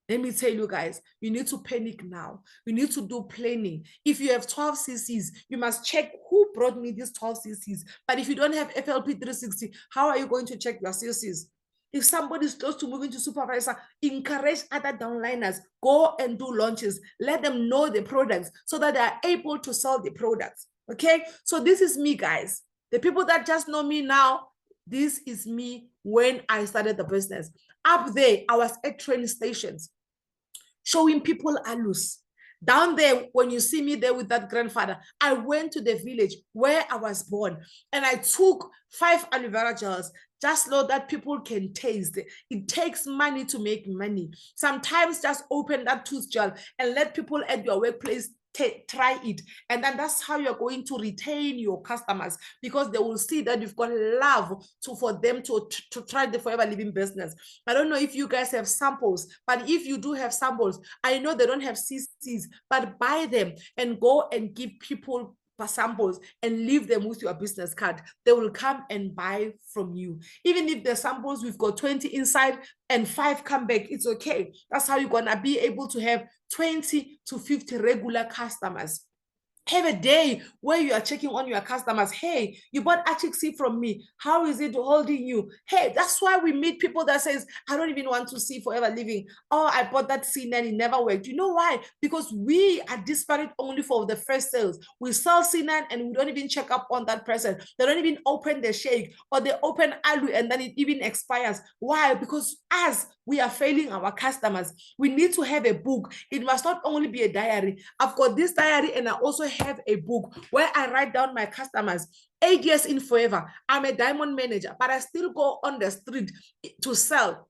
Let me tell you guys, you need to panic now. You need to do planning. If you have 12 CCs, you must check who brought me these 12 CCs. But if you don't have FLP 360, how are you going to check your CCs? If somebody is close to moving to supervisor, encourage other downliners, go and do launches. Let them know the products so that they are able to sell the products. Okay, so this is me, guys. The people that just know me now, this is me when I started the business. Up there, I was at train stations, showing people alus. Down there, when you see me there with that grandfather, I went to the village where I was born and I took 5 aloe vera gels, just so that people can taste. It takes money to make money. Sometimes just open that tooth gel and let people at your workplace try it, and then that's how you're going to retain your customers, because they will see that you've got love for them to try the forever living business. I don't know if you guys have samples, but if you do have samples, I know they don't have CCs, but buy them and go and give people samples and leave them with your business card. They will come and buy from you. Even if the samples, we've got 20 inside and 5 come back, it's okay. That's how you're gonna be able to have 20 to 50 regular customers. Have a day where you are checking on your customers. Hey, you bought Achiksi from me. How is it holding you? Hey, that's why we meet people that says, I don't even want to see forever living. Oh, I bought that scene and it never worked. You know why? Because we are disparate only for the first sales. We sell Sinan and we don't even check up on that person. They don't even open the shake, or they open Alu and then it even expires. Why? Because as we are failing our customers, we need to have a book. It must not only be a diary. I've got this diary and I also have a book where I write down my customers. 8 years in forever, I'm a diamond manager, but I still go on the street to sell.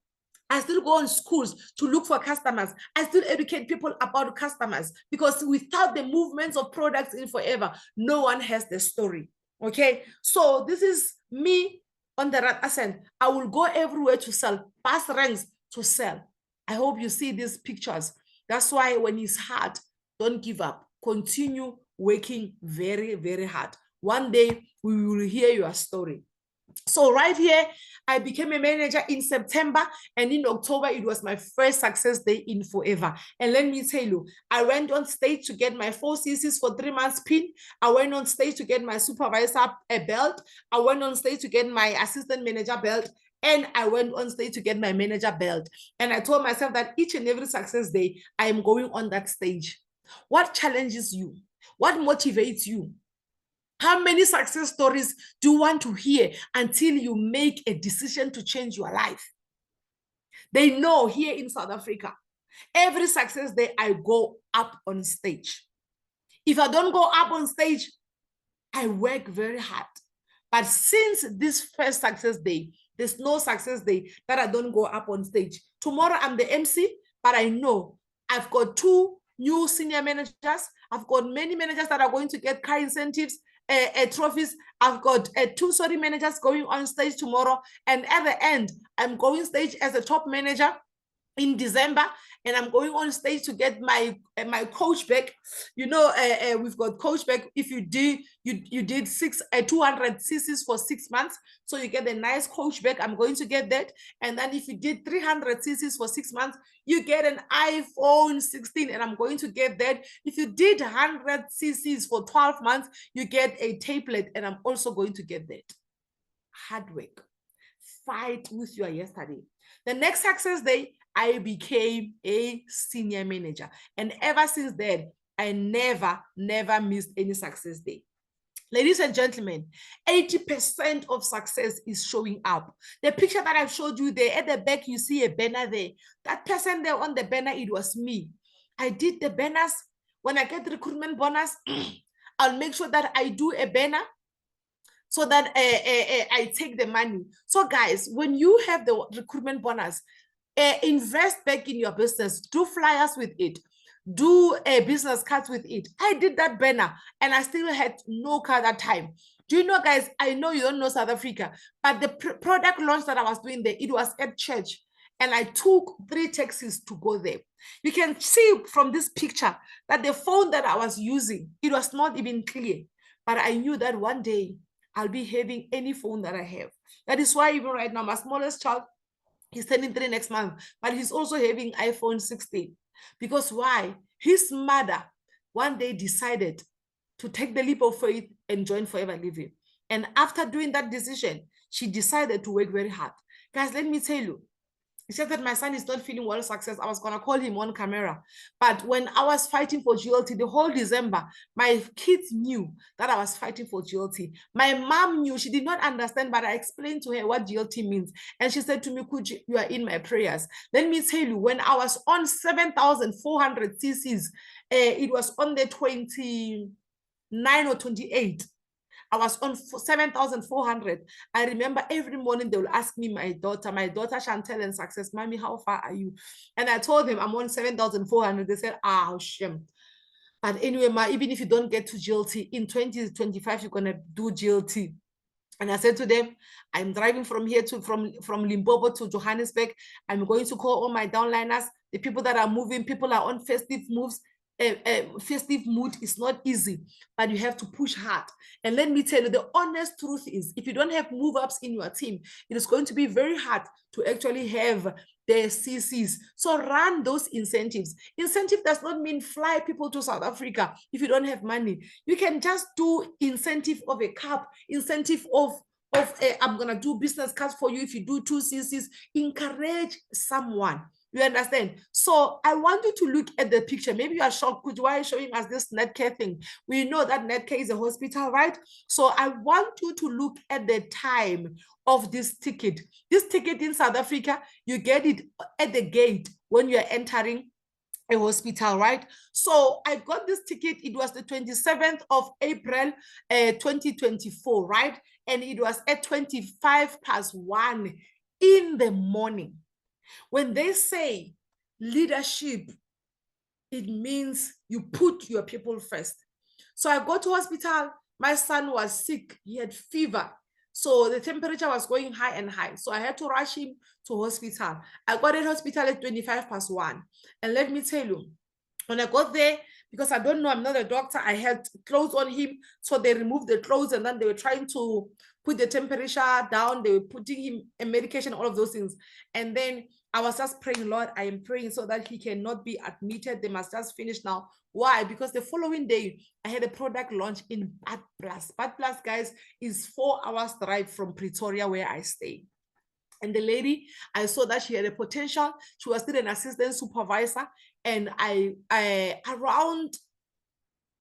I still go in schools to look for customers. I still educate people about customers, because without the movements of products in forever, no one has the story. Okay, so this is me on the Rat Ascent. I will go everywhere to sell, pass ranks to sell. I hope you see these pictures. That's why when it's hard, don't give up. Continue working very, very hard. One day we will hear your story. So right here, I became a manager in September, and in October, it was my first success day in forever. And let me tell you, I went on stage to get my 4 CCs for 3 months pin. I went on stage to get my supervisor belt. I went on stage to get my assistant manager belt. And I went on stage to get my manager belt. And I told myself that each and every success day, I am going on that stage. What challenges you? What motivates you? How many success stories do you want to hear until you make a decision to change your life? They know here in South Africa, every success day I go up on stage. If I don't go up on stage, I work very hard. But since this first success day, there's no success day that I don't go up on stage. Tomorrow I'm the MC, but I know I've got 2 new senior managers. I've got many managers that are going to get car incentives, trophies. I've got 2 managers going on stage tomorrow. And at the end, I'm going stage as a top manager in December, and I'm going on stage to get my coach back. We've got coach back. If you did 200 cc's for 6 months, so you get a nice coach back. I'm going to get that. And then if you did 300 cc's for 6 months, you get an iPhone 16, and I'm going to get that. If you did 100 cc's for 12 months, you get a tablet, and I'm also going to get that. Hard work. Fight with your yesterday. The next success day, I became a senior manager. And ever since then, I never missed any success day. Ladies and gentlemen, 80% of success is showing up. The picture that I've showed you there, at the back, you see a banner there. That person there on the banner, it was me. I did the banners. When I get the recruitment bonus, I'll make sure that I do a banner so that I take the money. So guys, when you have the recruitment bonus, invest back in your business, do flyers with it, do a business cards with it. I did that banner and I still had no car that time. Do you know, guys, I know you don't know South Africa, but the product launch that I was doing there, it was at church. And I took 3 taxis to go there. You can see from this picture that the phone that I was using, it was not even clear. But I knew that one day I'll be having any phone that I have. That is why even right now, my smallest child, he's turning 3 next month, but he's also having iPhone 16. Because why? His mother one day decided to take the leap of faith and join Forever Living. And after doing that decision, she decided to work very hard. Guys, let me tell you, he said that my son is not feeling well success. I was going to call him on camera. But when I was fighting for GLT the whole December, my kids knew that I was fighting for GLT. My mom knew. She did not understand, but I explained to her what GLT means. And she said to me, Khutjie, you are in my prayers. Let me tell you, when I was on 7,400 cc's, it was on the 29 or 28. I was on 7,400. I remember every morning they will ask me, my daughter Chantel and Success, Mommy, how far are you? And I told them I'm on 7,400. They said, shame. But anyway, even if you don't get to GLT, in 2025, you're going to do GLT. And I said to them, I'm driving from here from Limpopo to Johannesburg. I'm going to call all my downliners, the people that are moving. People are on festive moves. Festive mood is not easy, but you have to push hard. And let me tell you, the honest truth is, if you don't have move-ups in your team, it is going to be very hard to actually have the CCs. So run those incentives. Incentive does not mean fly people to South Africa if you don't have money. You can just do incentive of a cup, incentive of I'm going to do business cards for you if you do 2 CCs. Encourage someone. You understand? So I want you to look at the picture. Maybe you are shocked. Why are you showing us this Netcare thing? We know that Netcare is a hospital, right? So I want you to look at the time of this ticket. This ticket in South Africa, you get it at the gate when you are entering a hospital, right? So I got this ticket. It was the 27th of April, 2024, right? And it was at 1:25 in the morning. When they say leadership, it means you put your people first. So I go to hospital. My son was sick. He had fever. So the temperature was going high and high. So I had to rush him to hospital. I got at hospital at 1:25. And let me tell you, when I got there, because I don't know, I'm not a doctor, I had clothes on him. So they removed the clothes and then they were trying to put the temperature down. They were putting him a medication, all of those things. And then I was just praying, Lord, I am praying so that he cannot be admitted. They must just finish now. Why? Because the following day, I had a product launch in Bad Plus. Bad Plus, guys, is 4 hours drive from Pretoria, where I stay. And the lady, I saw that she had a potential. She was still an assistant supervisor. And I around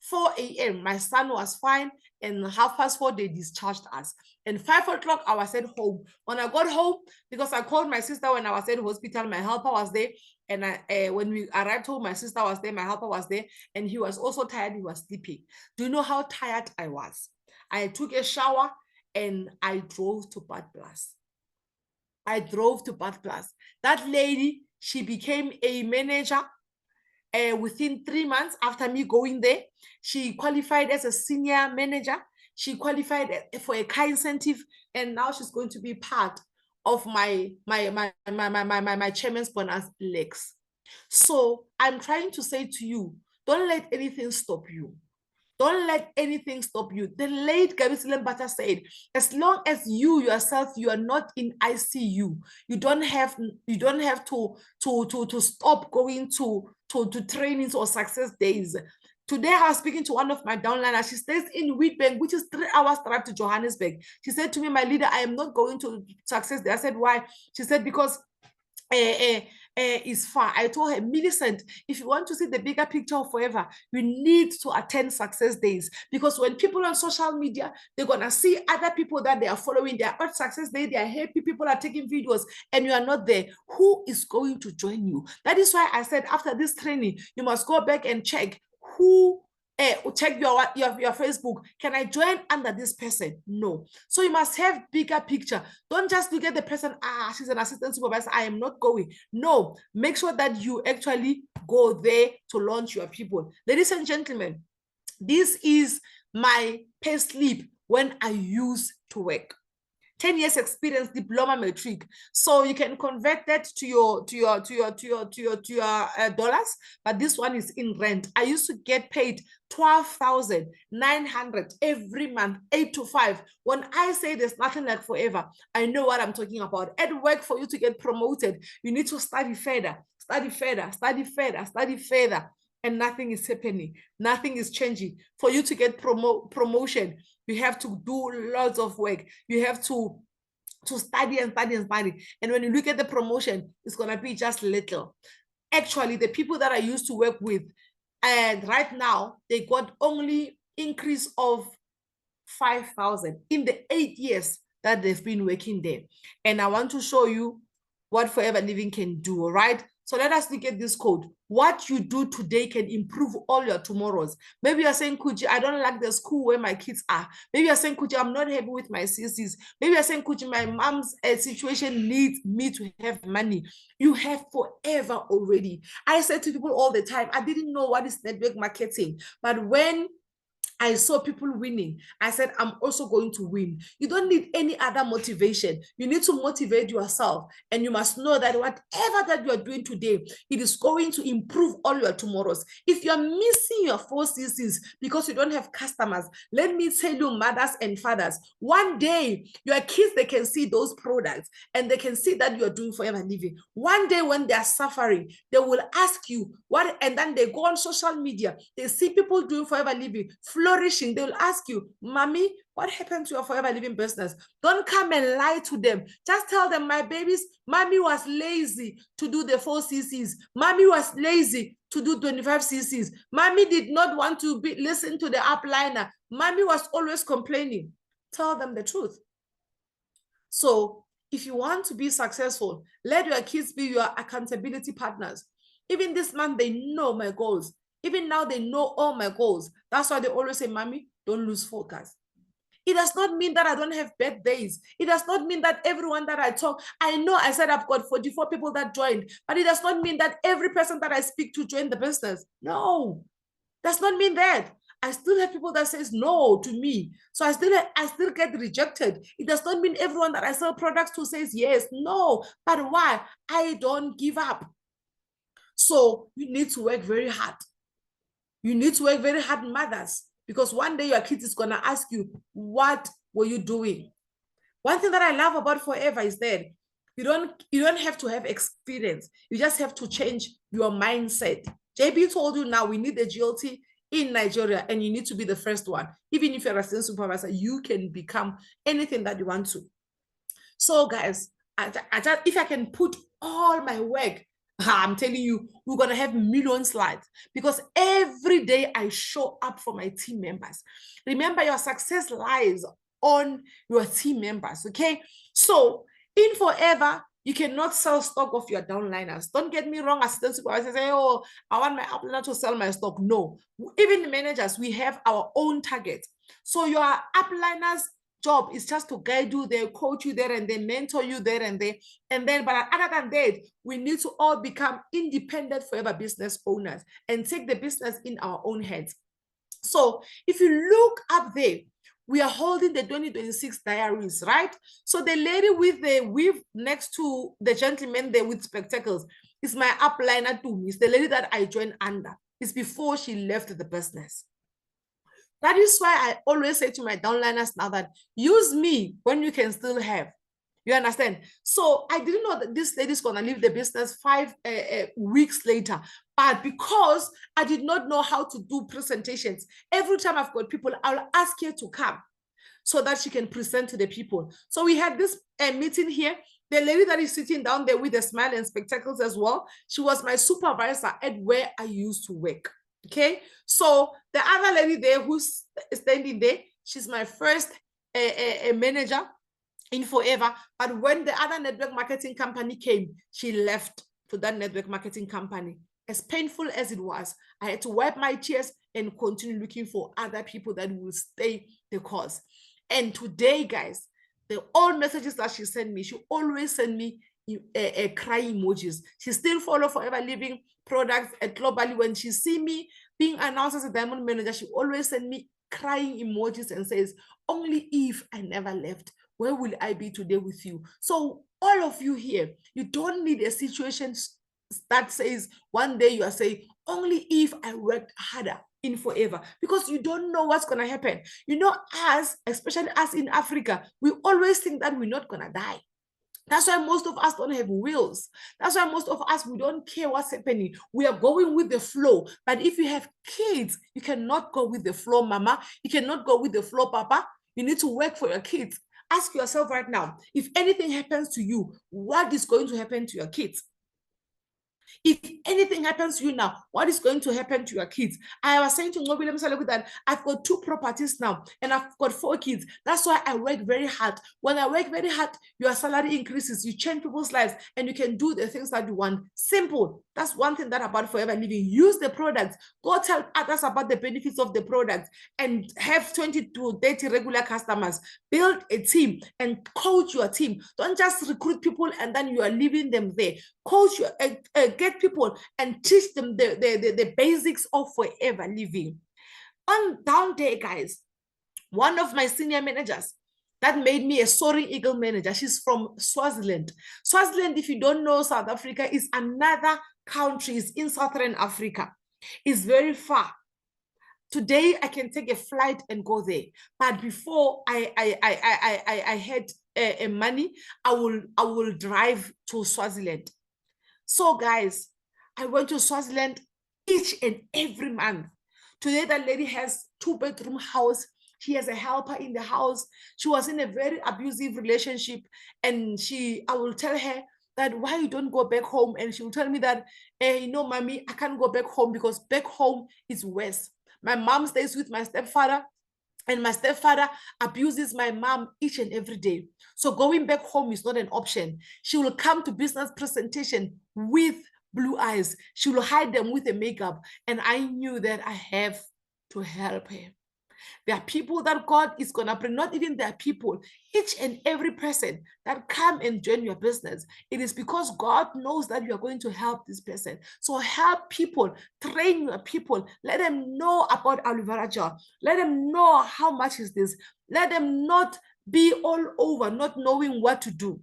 4 a.m., my son was fine, and 4:30, they discharged us. And 5 o'clock, I was at home. When I got home, because I called my sister when I was at hospital, my helper was there. And when we arrived home, my sister was there, my helper was there, and he was also tired, he was sleeping. Do you know how tired I was? I took a shower and I drove to Bad Plus. That lady, she became a manager within 3 months after me going there. She qualified as a senior manager. She qualified for a car incentive, and now she's going to be part of my chairman's bonus legs. So I'm trying to say to you, don't let anything stop you. Don't let anything stop you. The late Gabby Silembata said, as long as you yourself, you are not in ICU, you don't have to stop going to trainings or success days. Today, I was speaking to one of my downliners. She stays in Witbank, which is 3 hours drive to Johannesburg. She said to me, my leader, I am not going to success day. I said, why? She said, because is far. I told her, Millicent, if you want to see the bigger picture of forever, you need to attend success days, because when people on social media, they're gonna see other people that they are following, they are at success day, they are happy, people are taking videos, and you are not there. Who is going to join you? That is why I said after this training, you must go back and check who check your Facebook. Can I join under this person? No. So you must have bigger picture. Don't just look at the person, she's an assistant supervisor, I am not going. No, make sure that you actually go there to launch your people. Ladies and gentlemen, this is my pay slip when I used to work. 10 years experience, diploma, matric. So you can convert that to your dollars, but this one is in rent. I used to get paid 12,900 every month, 8 to 5. When I say there's nothing like forever, I know what I'm talking about. At work, for you to get promoted, you need to study further, and nothing is happening. Nothing is changing. For you to get promotion, you have to do lots of work. You have to study and study and study. And when you look at the promotion, it's going to be just little. Actually, the people that I used to work with, and right now, they got only increase of 5,000 in the 8 years that they've been working there. And I want to show you what Forever Living can do, all right? So let us look at this code. What you do today can improve all your tomorrows. Maybe you're saying, Khutjie, I don't like the school where my kids are. Maybe you're saying, Khutjie, I'm not happy with my CCs. Maybe you're saying, Khutjie, my mom's situation needs me to have money. You have forever already. I say to people all the time, I didn't know what is network marketing, but when I saw people winning, I said, I'm also going to win. You don't need any other motivation. You need to motivate yourself. And you must know that whatever that you are doing today, it is going to improve all your tomorrows. If you're missing your 4 CCs because you don't have customers, let me tell you, mothers and fathers, one day your kids, they can see those products and they can see that you're doing Forever Living. One day when they're suffering, they will ask you what, and then they go on social media, they see people doing Forever Living, flourishing. They will ask you, Mommy, what happened to your Forever Living business? Don't come and lie to them. Just tell them, my babies, Mommy was lazy to do the 4 CCs. Mommy was lazy to do 25 CCs. Mommy did not want to listen to the upliner. Mommy was always complaining. Tell them the truth. So if you want to be successful, let your kids be your accountability partners. Even this month, they know my goals. Even now, they know all my goals. That's why they always say, Mommy, don't lose focus. It does not mean that I don't have bad days. It does not mean that everyone that I talk, I know I said I've got 44 people that joined, but it does not mean that every person that I speak to joined the business. No, does not mean that. I still have people that says no to me. So I still get rejected. It does not mean everyone that I sell products to says yes. No, but why? I don't give up. So you need to work very hard. You need to work very hard, mothers, because one day your kid is going to ask you, what were you doing? One thing that I love about Forever is that you don't have to have experience. You just have to change your mindset. JB told you now we need a GLT in Nigeria, and you need to be the first one. Even if you're a assistant supervisor, you can become anything that you want to. So guys, if I can put all my work I'm telling you, we're going to have million slides because every day I show up for my team members. Remember, your success lies on your team members, okay? So in Forever, you cannot sell stock of your downliners. Don't get me wrong, assistant supervisors say, oh, I want my upliner to sell my stock. No, even the managers, we have our own target. So your upliners job is just to guide you there, coach you there, and then mentor you there and there. And then, but other than that, we need to all become independent Forever business owners and take the business in our own hands. So if you look up there, we are holding the 2026 diaries, right? So the lady with the weave next to the gentleman there with spectacles is my upliner too. It's the lady that I joined under. It's before she left the business. That is why I always say to my downliners now that use me when you can still have. You understand? So I didn't know that this lady's going to leave the business 5 weeks later. But because I did not know how to do presentations, every time I've got people, I'll ask her to come so that she can present to the people. So we had this meeting here. The lady that is sitting down there with a smile and spectacles as well, she was my supervisor at where I used to work. Okay, so the other lady there who's standing there, she's my first manager in Forever. But when the other network marketing company came, she left to that network marketing company. As painful as it was, I had to wipe my tears and continue looking for other people that will stay the course. And today, guys, the old messages that she sent me, she always send me crying emojis. She still follow Forever Living products at globally. When she see me being announced as a diamond manager, she always send me crying emojis and says, only if I never left, where will I be today with you? So all of you here, you don't need a situation that says one day you are saying, only if I worked harder in Forever, because you don't know what's going to happen. You know, us, especially us in Africa, we always think that we're not going to die. That's why most of us don't have wills. That's why most of us, we don't care what's happening. We are going with the flow. But if you have kids, you cannot go with the flow, mama. You cannot go with the flow, papa. You need to work for your kids. Ask yourself right now, if anything happens to you, what is going to happen to your kids? If anything happens to you now, what is going to happen to your kids? I was saying to Ngobi that I've got 2 properties now and I've got 4 kids. That's why I work very hard. When I work very hard, your salary increases, you change people's lives, and you can do the things that you want. Simple. That's one thing that about Forever Living. Use the products. Go tell others about the benefits of the products and have 20 to 30 regular customers. Build a team and coach your team. Don't just recruit people and then you are leaving them there. Coach your get people and teach them the basics of Forever Living. On down there, guys, one of my senior managers that made me a soaring eagle manager, she's from Swaziland. Swaziland, if you don't know, South Africa is another country, it's in Southern Africa. It's very far. Today I can take a flight and go there, but before I had money, I will drive to Swaziland. So guys, I went to Swaziland each and every month. Today that lady has 2-bedroom house. She has a helper in the house. She was in a very abusive relationship, and I will tell her that why you don't go back home, and she will tell me that, you know, mommy, I can't go back home because back home is worse. My mom stays with my stepfather, and my stepfather abuses my mom each and every day. So going back home is not an option. She will come to business presentation with blue eyes. She will hide them with a makeup. And I knew that I have to help her. There are people that God is going to bring, not even there are people, each and every person that come and join your business. It is because God knows that you are going to help this person. So help people, train your people, let them know about aloe gel. Let them know how much is this. Let them not be all over, not knowing what to do.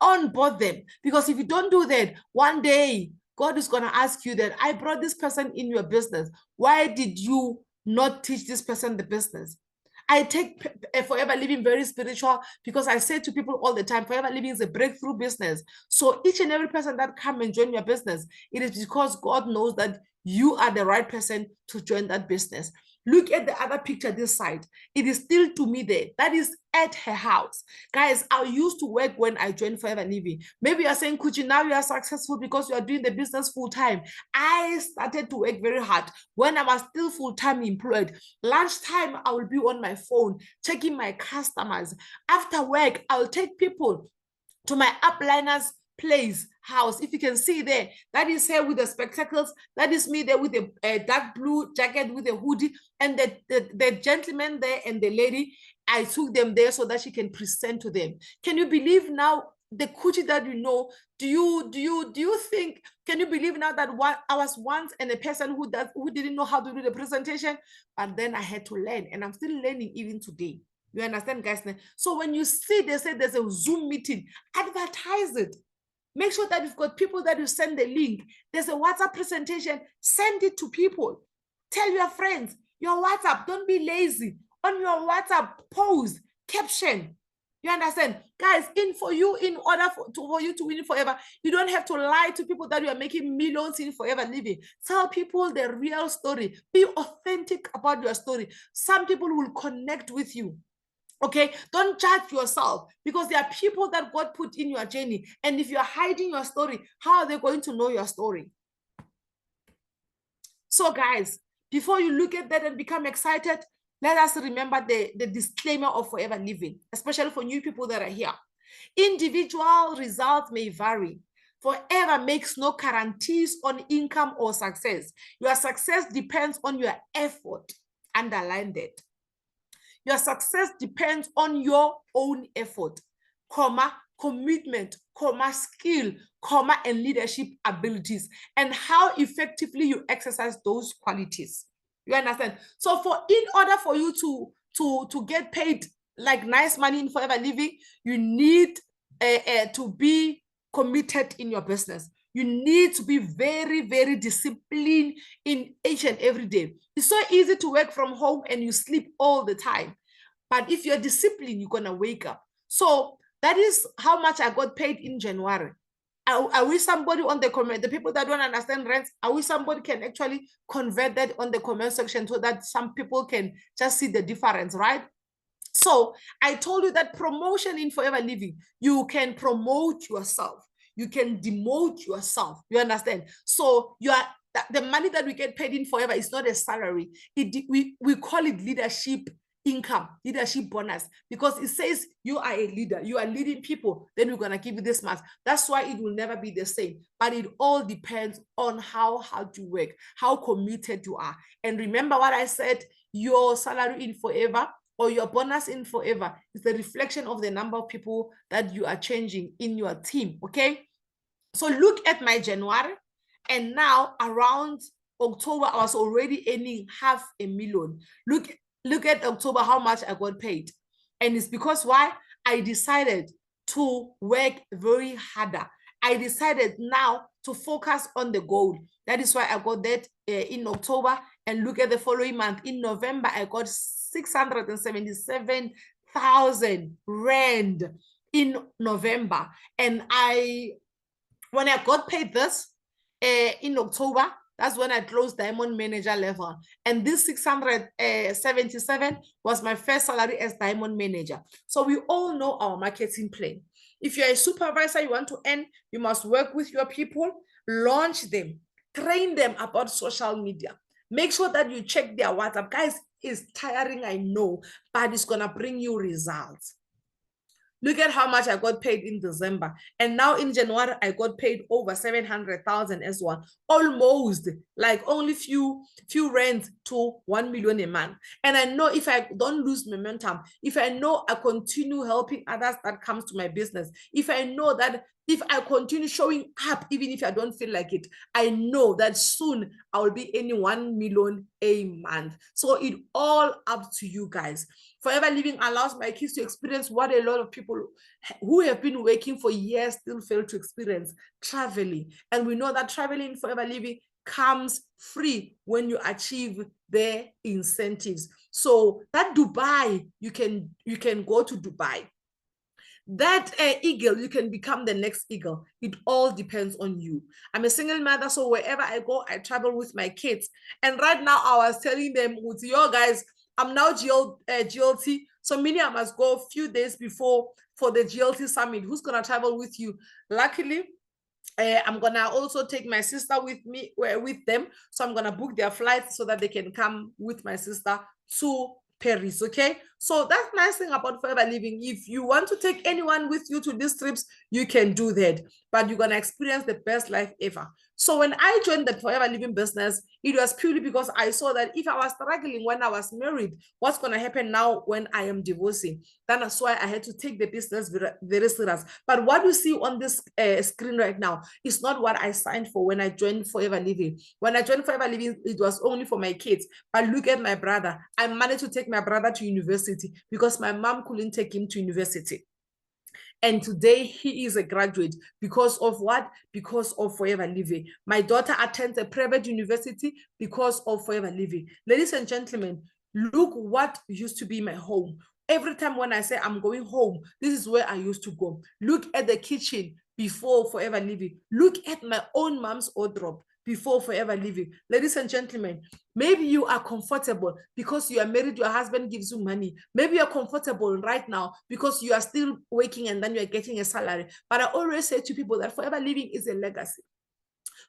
Onboard them, because if you don't do that, one day God is going to ask you that I brought this person in your business. Why did you not teach this person the business? I take Forever Living very spiritual, because I say to people all the time, Forever Living is a breakthrough business. So each and every person that come and join your business, it is because God knows that you are the right person to join that business. Look at the other picture this side. It is still to me there. That is at her house. Guys, I used to work when I joined Forever Living. Maybe you're saying, Khutjie, now you are successful because you are doing the business full time. I started to work very hard when I was still full-time employed. Lunchtime, I will be on my phone, checking my customers. After work, I'll take people to my upliners place house. If you can see there, that is her with the spectacles. That is me there with a dark blue jacket with a hoodie, and the gentleman there and the lady, I took them there so that she can present to them. Can you believe now the Khutjie that you know? Do you think, can you believe now that I was once and a person who didn't know how to do the presentation, but then I had to learn, and I'm still learning even today. You understand, guys? So when you see they say there's a Zoom meeting, advertise it. Make sure that you've got people that you send the link. There's a WhatsApp presentation, send it to people. Tell your friends, your WhatsApp, don't be lazy. On your WhatsApp, post, caption. You understand? Guys, for order for you to win forever, you don't have to lie to people that you are making millions in Forever Living. Tell people the real story. Be authentic about your story. Some people will connect with you. Okay, don't judge yourself, because there are people that God put in your journey, and if you're hiding your story, how are they going to know your story? So guys, before you look at that and become excited, let us remember the disclaimer of Forever Living, especially for new people that are here. Individual results may vary. Forever makes no guarantees on income or success. Your success depends on your effort. Underline that. Your success depends on your own effort, commitment, skill, and leadership abilities, and how effectively you exercise those qualities. You understand? So in order for you to get paid like nice money in Forever Living, you need to be committed in your business. You need to be very, very disciplined in each and every day. It's so easy to work from home and you sleep all the time. But if you're disciplined, you're going to wake up. So that is how much I got paid in January. I wish somebody on the comment, the people that don't understand rents, I wish somebody can actually convert that on the comment section so that some people can just see the difference, right? So I told you that promotion in Forever Living, you can promote yourself. You can demote yourself. You understand? So the money that we get paid in Forever is not a salary. We call it leadership income, leadership bonus, because it says you are a leader, you are leading people, then we're going to give you this much. That's why it will never be the same, but it all depends on how hard you work, how committed you are. And remember what I said, your salary in Forever or your bonus in Forever is the reflection of the number of people that you are changing in your team. Okay, so look at my January, and now around October I was already earning $500,000. Look at October, how much I got paid. And it's because why? I decided to work very harder. I decided now to focus on the goal. That is why I got that in October. And look at the following month. In November, I got 677,000 Rand in November. And when I got paid this in October, that's when I closed Diamond Manager level. And this 677 was my first salary as Diamond Manager. So we all know our marketing plan. If you're a supervisor, you want to earn, you must work with your people, launch them, train them about social media. Make sure that you check their WhatsApp. Guys, it's tiring, I know, but it's going to bring you results. Look at how much I got paid in December. And now in January, I got paid over 700,000 as well. Almost, like only few rands to 1 million a month. And I know if I don't lose momentum, if I know I continue helping others that comes to my business, if I know that if I continue showing up, even if I don't feel like it, I know that soon I will be earning 1 million a month. So it all up to you guys. Forever Living allows my kids to experience what a lot of people who have been working for years still fail to experience, traveling. And we know that traveling in Forever Living comes free when you achieve the incentives. So that Dubai, you can go to Dubai. that eagle, you can become the next eagle. It all depends on you. I'm a single mother, so wherever I go, I travel with my kids. And right now, I was telling them, with your guys, I'm now GLT, so meaning I must go a few days before for the GLT summit. Who's gonna travel with you? Luckily, I'm gonna also take my sister with me, with them. So I'm gonna book their flights so that they can come with my sister to Paris. Okay, so that's nice thing about Forever Living. If you want to take anyone with you to these trips, you can do that, but you're gonna experience the best life ever. So when I joined the Forever Living business, it was purely because I saw that if I was struggling when I was married, what's gonna happen now when I am divorcing? That's why I had to take the business very, very serious. But what you see on this screen right now is not what I signed for when I joined Forever Living. When I joined Forever Living, it was only for my kids. But look at my brother. I managed to take my brother to university because my mom couldn't take him to university. And today he is a graduate because of what? Because of Forever Living. My daughter attends a private university because of Forever Living. Ladies and gentlemen, look what used to be my home. Every time when I say I'm going home, this is where I used to go. Look at the kitchen before Forever Living. Look at my own mom's wardrobe before Forever Living. Ladies and gentlemen, maybe you are comfortable because you are married, your husband gives you money. Maybe you're comfortable right now because you are still working and then you're getting a salary. But I always say to people that Forever Living is a legacy.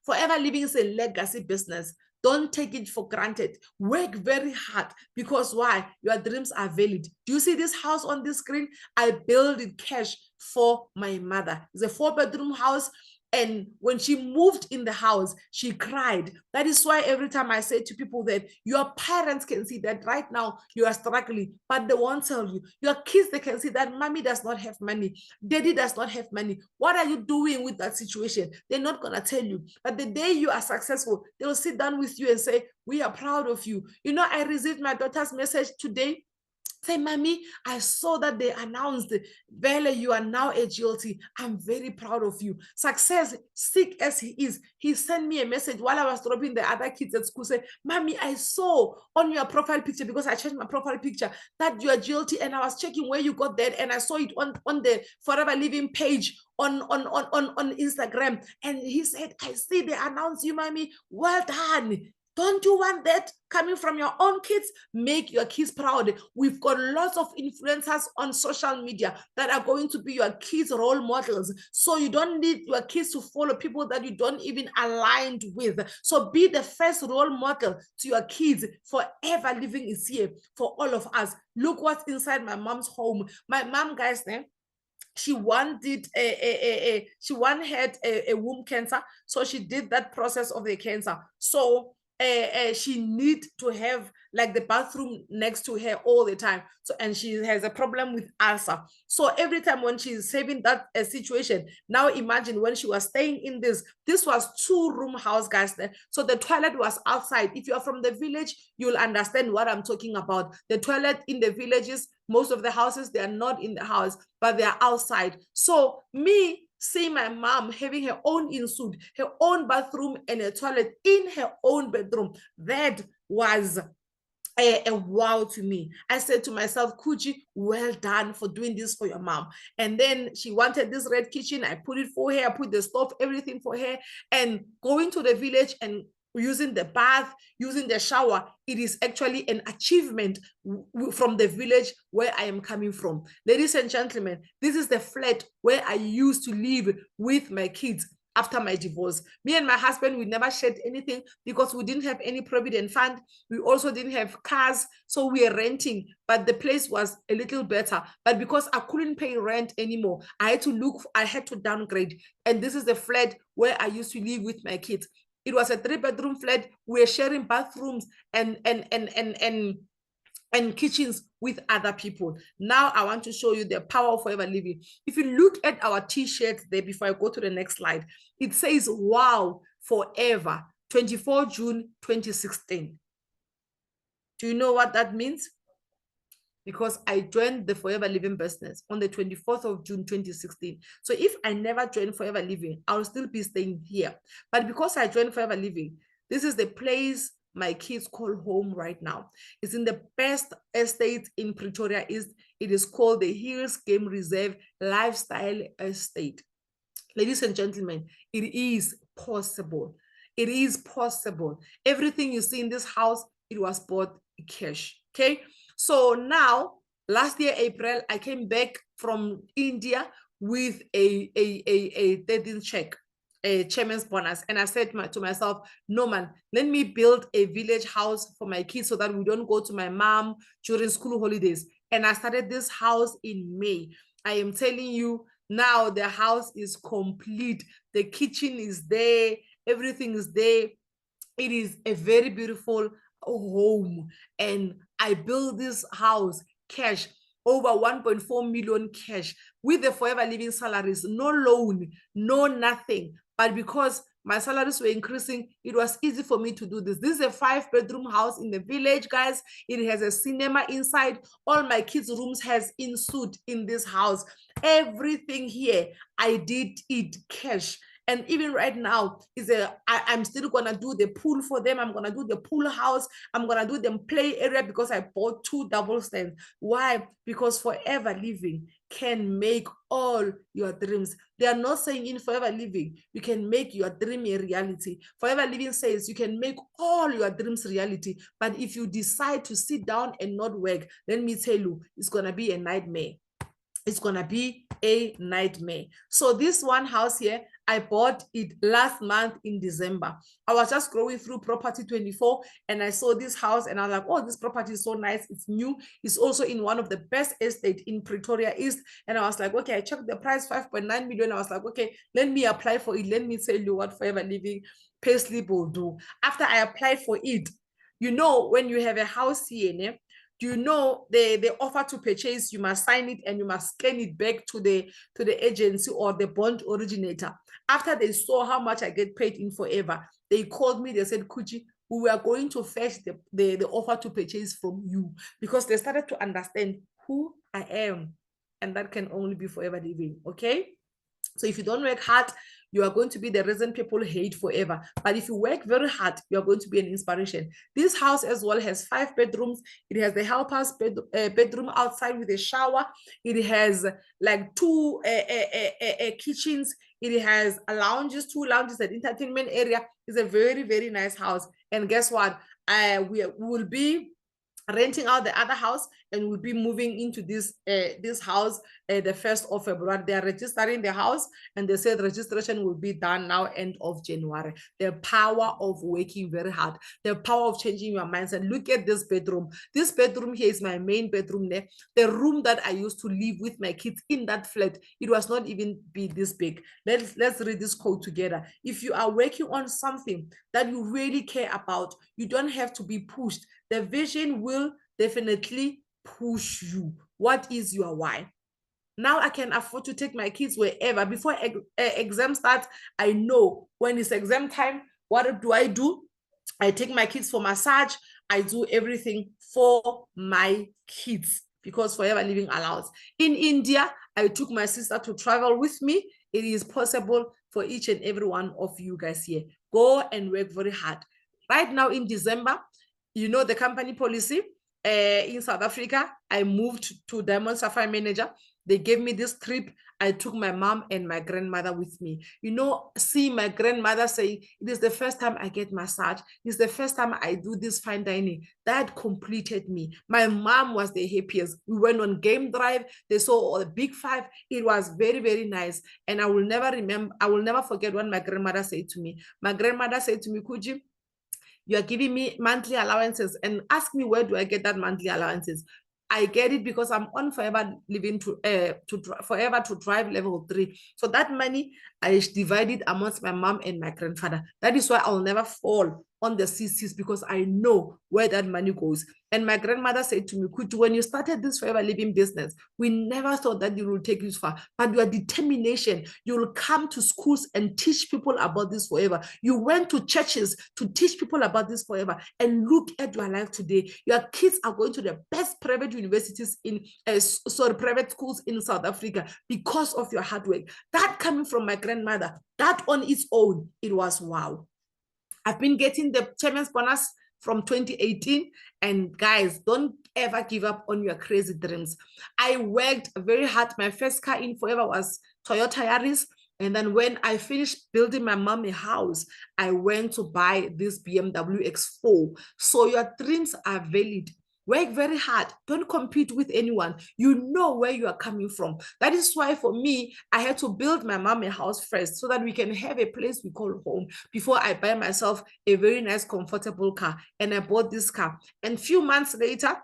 Forever Living is a legacy business. Don't take it for granted. Work very hard because why? Your dreams are valid. Do you see this house on this screen? I built it cash for my mother. It's a 4-bedroom house. And when she moved in the house, she cried. That is why every time I say to people that your parents can see that right now you are struggling, but they won't tell you. Your kids, they can see that mommy does not have money, daddy does not have money. What are you doing with that situation? They're not going to tell you. But the day you are successful, they'll sit down with you and say, we are proud of you. You know, I received my daughter's message today. Say, mommy, I saw that they announced, Vele, you are now a GLT. I'm very proud of you. Success, sick as he is, he sent me a message while I was dropping the other kids at school. Say, mommy, I saw on your profile picture, because I changed my profile picture, that you are GLT, and I was checking where you got that, and I saw it on the Forever Living page on Instagram. And he said, I see they announced you, mommy. Well done. Don't you want that coming from your own kids? Make your kids proud. We've got lots of influencers on social media that are going to be your kids' role models. So you don't need your kids to follow people that you don't even aligned with. So be the first role model to your kids. Forever Living is here for all of us. Look what's inside my mom's home. My mom, guys, she wanted she had a womb cancer, so she did that process of the cancer. So she need to have like the bathroom next to her all the time. So, and she has a problem with ulcer. So every time when she's saving that situation, now imagine when she was staying in this was 2-room house, guys. So the toilet was outside. If you're from the village, you'll understand what I'm talking about. The toilet in the villages, most of the houses, they are not in the house, but they are outside. So me, see my mom having her own in-suit, her own bathroom and a toilet in her own bedroom, that was a wow to me. I said to myself, Khutjie, well done for doing this for your mom. And then she wanted this red kitchen. I put it for her. I put the stove, everything for her. And going to the village and using the bath, using the shower, it is actually an achievement from the village where I am coming from. Ladies and gentlemen, this is the flat where I used to live with my kids after my divorce. Me and my husband, we never shared anything because we didn't have any provident fund. We also didn't have cars, so we were renting, but the place was a little better. But because I couldn't pay rent anymore, I had to downgrade. And this is the flat where I used to live with my kids. It was a 3-bedroom flat. We were sharing bathrooms and kitchens with other people. Now I want to show you the power of Forever Living. If you look at our t-shirt there, before I go to the next slide, it says, wow, forever, 24 June 2016. Do you know what that means? Because I joined the Forever Living business on the 24th of June 2016. So if I never joined Forever Living, I'll still be staying here. But because I joined Forever Living, this is the place my kids call home right now. It's in the best estate in Pretoria East. It is called the Hills Game Reserve Lifestyle Estate. Ladies and gentlemen, it is possible. It is possible. Everything you see in this house, it was bought cash. Okay. So now, last year, April, I came back from India with a 13th check, a chairman's bonus. And I said to myself, no, man, let me build a village house for my kids so that we don't go to my mom during school holidays. And I started this house in May. I am telling you, now the house is complete. The kitchen is there. Everything is there. It is a very beautiful home. And I built this house cash, over 1.4 million cash, with the Forever Living salaries, no loan, no nothing. But because my salaries were increasing, it was easy for me to do this. This is a 5-bedroom house in the village, guys. It has a cinema inside. All my kids' rooms has in-suite in this house. Everything here, I did it cash. And even right now, I'm still gonna do the pool for them. I'm gonna do the pool house. I'm gonna do them play area because I bought 2 double stands. Why? Because Forever Living can make all your dreams. They are not saying in Forever Living, you can make your dream a reality. Forever Living says you can make all your dreams reality. But if you decide to sit down and not work, let me tell you, it's gonna be a nightmare. It's gonna be a nightmare. So this one house here, I bought it last month in December. I was just scrolling through Property 24 and I saw this house and I was like, oh, this property is so nice. It's new. It's also in one of the best estates in Pretoria East. And I was like, okay, I checked the price, 5.9 million. I was like, okay, let me apply for it. Let me tell you what Forever Living payslip will do. After I applied for it, you know, when you have a house here, do you know the offer to purchase, you must sign it and you must scan it back to the agency or the bond originator. After they saw how much I get paid in Forever, they called me, they said, Khutjie, we are going to fetch the offer to purchase from you, because they started to understand who I am. And that can only be Forever Living, okay? So if you don't work hard, you are going to be the reason people hate forever. But if you work very hard, you are going to be an inspiration. This house as well has 5 bedrooms. It has the helper's bedroom outside with a shower. It has like 2 kitchens. It has lounges, 2 lounges, an entertainment area. It's a very, very nice house. And guess what? We will be renting out the other house and we'll be moving into this house the 1st of February. They are registering the house and they said registration will be done now end of January. The power of working very hard, the power of changing your mindset. Look at this bedroom. This bedroom here is my main bedroom there. The room that I used to live with my kids in that flat, it was not even be this big. Let's read this quote together. If you are working on something that you really care about, you don't have to be pushed. The vision will definitely push you. What is your why? Now I can afford to take my kids wherever. Before exam starts, I know when it's exam time, what do? I take my kids for massage. I do everything for my kids because Forever Living allows. In India, I took my sister to travel with me. It is possible for each and every one of you guys here. Go and work very hard. Right now in December, you know the company policy in South Africa, I moved to Diamond Sapphire Manager. They gave me this trip. I took my mom and my grandmother with me. You know, see my grandmother saying, it is the first time I get massage. It's the first time I do this fine dining. That completed me. My mom was the happiest. We went on game drive. They saw all the big 5. It was very, very nice. And I will never forget what my grandmother said to me. My grandmother said to me, Khutjie, you are giving me monthly allowances, and ask me where do I get that monthly allowances. I get it because I'm on Forever Living Forever to Drive level 3. So that money I divide it amongst my mom and my grandfather. That is why I'll never fall on the CCs, because I know where that money goes. And my grandmother said to me, Khutjie, when you started this Forever Living business, we never thought that you will take this far, but your determination, you will come to schools and teach people about this forever. You went to churches to teach people about this forever, and look at your life today. Your kids are going to the best private universities private schools in South Africa because of your hard work. That coming from my grandmother, that on its own, it was wow. I've been getting the chairman's bonus from 2018. And guys, don't ever give up on your crazy dreams. I worked very hard. My first car in Forever was Toyota Yaris. And then when I finished building my mom a house, I went to buy this BMW X4. So your dreams are valid. Work very hard. Don't compete with anyone. You know where you are coming from. That is why for me, I had to build my mom a house first so that we can have a place we call home before I buy myself a very nice, comfortable car. And I bought this car. And few months later,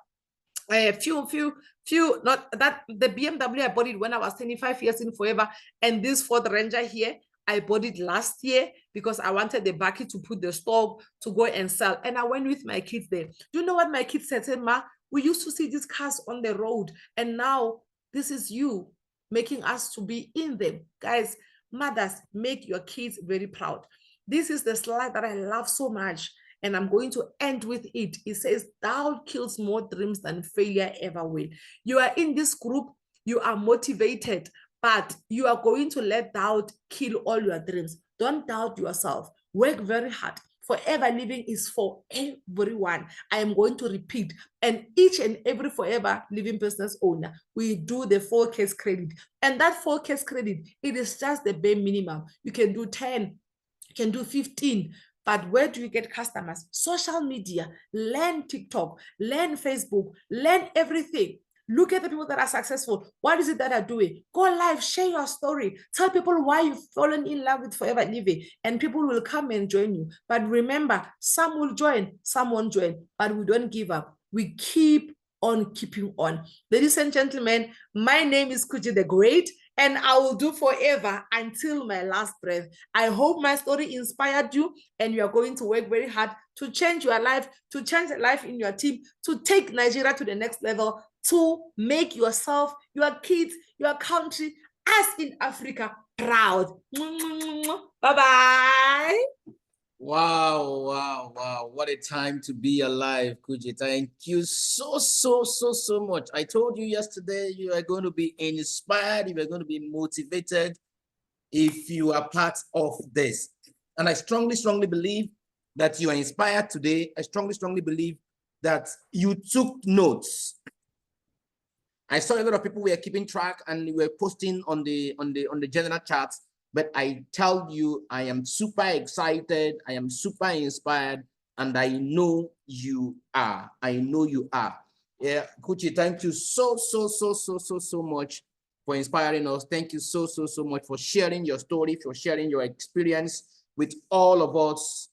not that the BMW, I bought it when I was 25 years in Forever. And this Ford Ranger here, I bought it last year because I wanted the bucket to put the stock to go and sell. And I went with my kids there. Do you know what my kids said? Ma, we used to see these cars on the road, and now this is you making us to be in them. Guys, mothers, make your kids very proud. This is the slide that I love so much, and I'm going to end with it. It says, doubt kills more dreams than failure ever will. You are in this group, you are motivated, but you are going to let doubt kill all your dreams. Don't doubt yourself. Work very hard. Forever Living is for everyone. I am going to repeat. And each and every Forever Living business owner, we do the 4K credit. And that 4K credit, it is just the bare minimum. You can do 10, you can do 15. But where do you get customers? Social media. Learn TikTok, learn Facebook, learn everything. Look at the people that are successful. What is it that are doing? Go live, share your story. Tell people why you've fallen in love with Forever Living, and people will come and join you. But remember, some will join, some won't join, but we don't give up. We keep on keeping on. Ladies and gentlemen, my name is Khutjie the Great, and I will do forever until my last breath. I hope my story inspired you, and you are going to work very hard to change your life, to change the life in your team, to take Nigeria to the next level, to make yourself, your kids, your country, us in Africa, proud. Bye-bye. Wow, wow, wow. What a time to be alive, Khutjie. Thank you so much. I told you yesterday you are going to be inspired, you are going to be motivated if you are part of this. And I strongly believe that you are inspired today. I strongly believe that you took notes. I saw a lot of people were keeping track and were posting on the general charts. But I tell you, I am super excited. I am super inspired, and I know you are. I know you are. Yeah, Khutjie, thank you so much for inspiring us. Thank you so much for sharing your story, for sharing your experience with all of us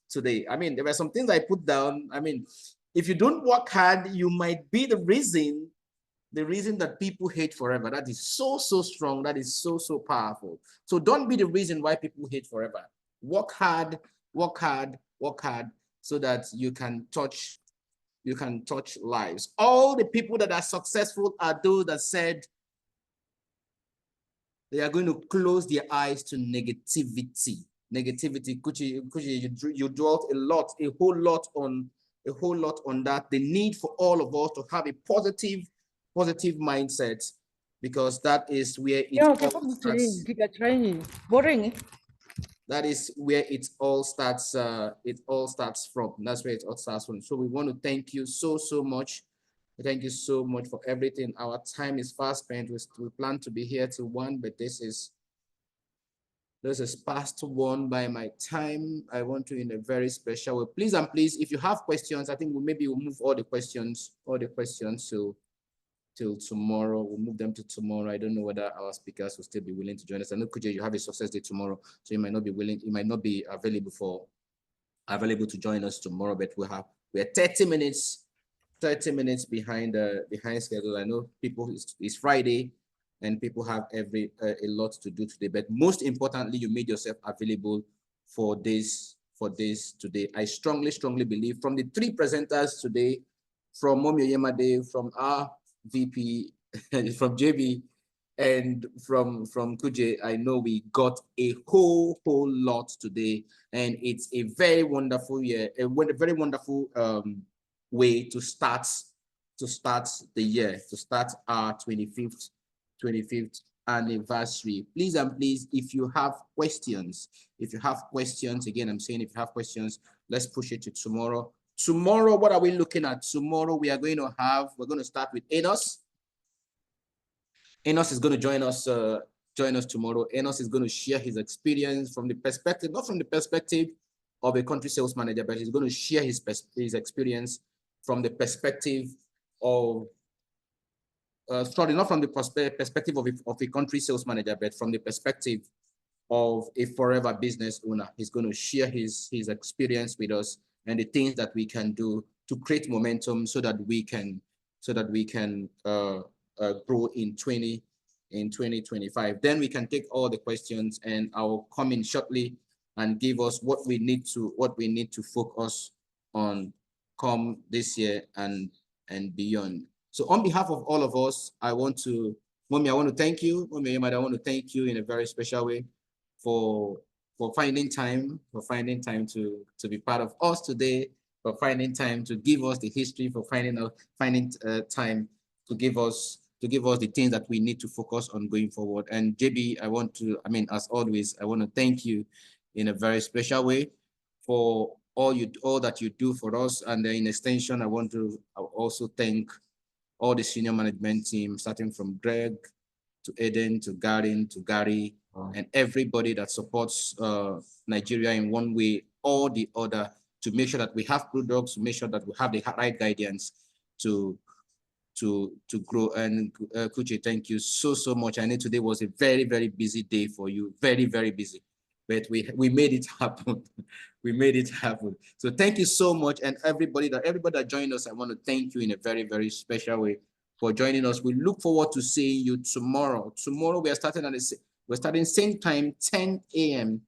today. I mean, there were some things I put down. I mean, if you don't work hard, you might be the reason that people hate forever. That is so strong. That is so powerful. So don't be the reason why people hate forever. Work hard so that you can touch lives. All the people that are successful are those that said they are going to close their eyes to negativity. Khutjie, you dwelt a whole lot on that. The need for all of us to have a positive mindset, because that is where it all starts. Boring. That is where it all starts. It all starts from. That's where it all starts from. So we want to thank you so much. Thank you so much for everything. Our time is fast spent. We plan to be here till 1, but this is past 1 by my time. I want to in a very special way. Please, if you have questions, I think we'll move all the questions till tomorrow. We'll move them to tomorrow. I don't know whether our speakers will still be willing to join us. I know, Khutjie, you have a success day tomorrow, so you might not be willing, you might not be available to join us tomorrow, but we're 30 minutes behind schedule. I know people, it's Friday and people have a lot to do today, but most importantly, you made yourself available for this today. I strongly believe, from the 3 presenters today, from Momi Oyemade, from our VP, from JB, and from Khutjie, I know we got a whole lot today, and it's a very wonderful year, a very wonderful way to start the year, to start our 25th anniversary. Please and please, if you have questions, again, I'm saying if you have questions, let's push it to tomorrow. Tomorrow, what are we looking at? Tomorrow, we're going to start with Enos. Enos is going to join us tomorrow. Enos is going to share his experience from the perspective, not from the perspective of a country sales manager, but he's going to share his experience from the perspective of, sorry, not from the perspective of a country sales manager, but from the perspective of a forever business owner. He's going to share his experience with us and the things that we can do to create momentum so that we can grow in 2025. Then we can take all the questions, and I'll come in shortly and give us what we need to focus on come this year and beyond. So on behalf of all of us, Mommy, I want to thank you. Mommy, I want to thank you in a very special way for finding time to be part of us today, for finding time to give us the history, for finding time to give us the things that we need to focus on going forward. And JB, as always, I want to thank you in a very special way for all that you do for us. And in extension, I want to also thank all the senior management team, starting from Greg to Eden to Garin to Gary, and everybody that supports Nigeria in one way or the other, to make sure that we have products, to make sure that we have the right guidance to grow. And Khutjie, thank you so much. I know today was a very, very busy day for you, very, very busy, but we made it happen. We made it happen. So thank you so much. And everybody that joined us, I want to thank you in a very, very special way for joining us. We look forward to seeing you tomorrow. Tomorrow we are starting same time, 10 a.m.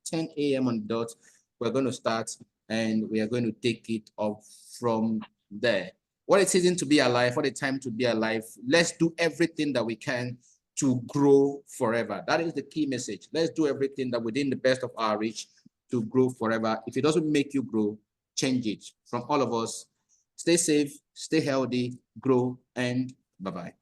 on the dot. We're going to start, and we are going to take it off from there. What a season to be alive, what a time to be alive. Let's do everything that we can to grow forever. That is the key message. Let's do everything that within the best of our reach to grow forever. If it doesn't make you grow, change it. From all of us, stay safe, stay healthy, grow, and bye-bye.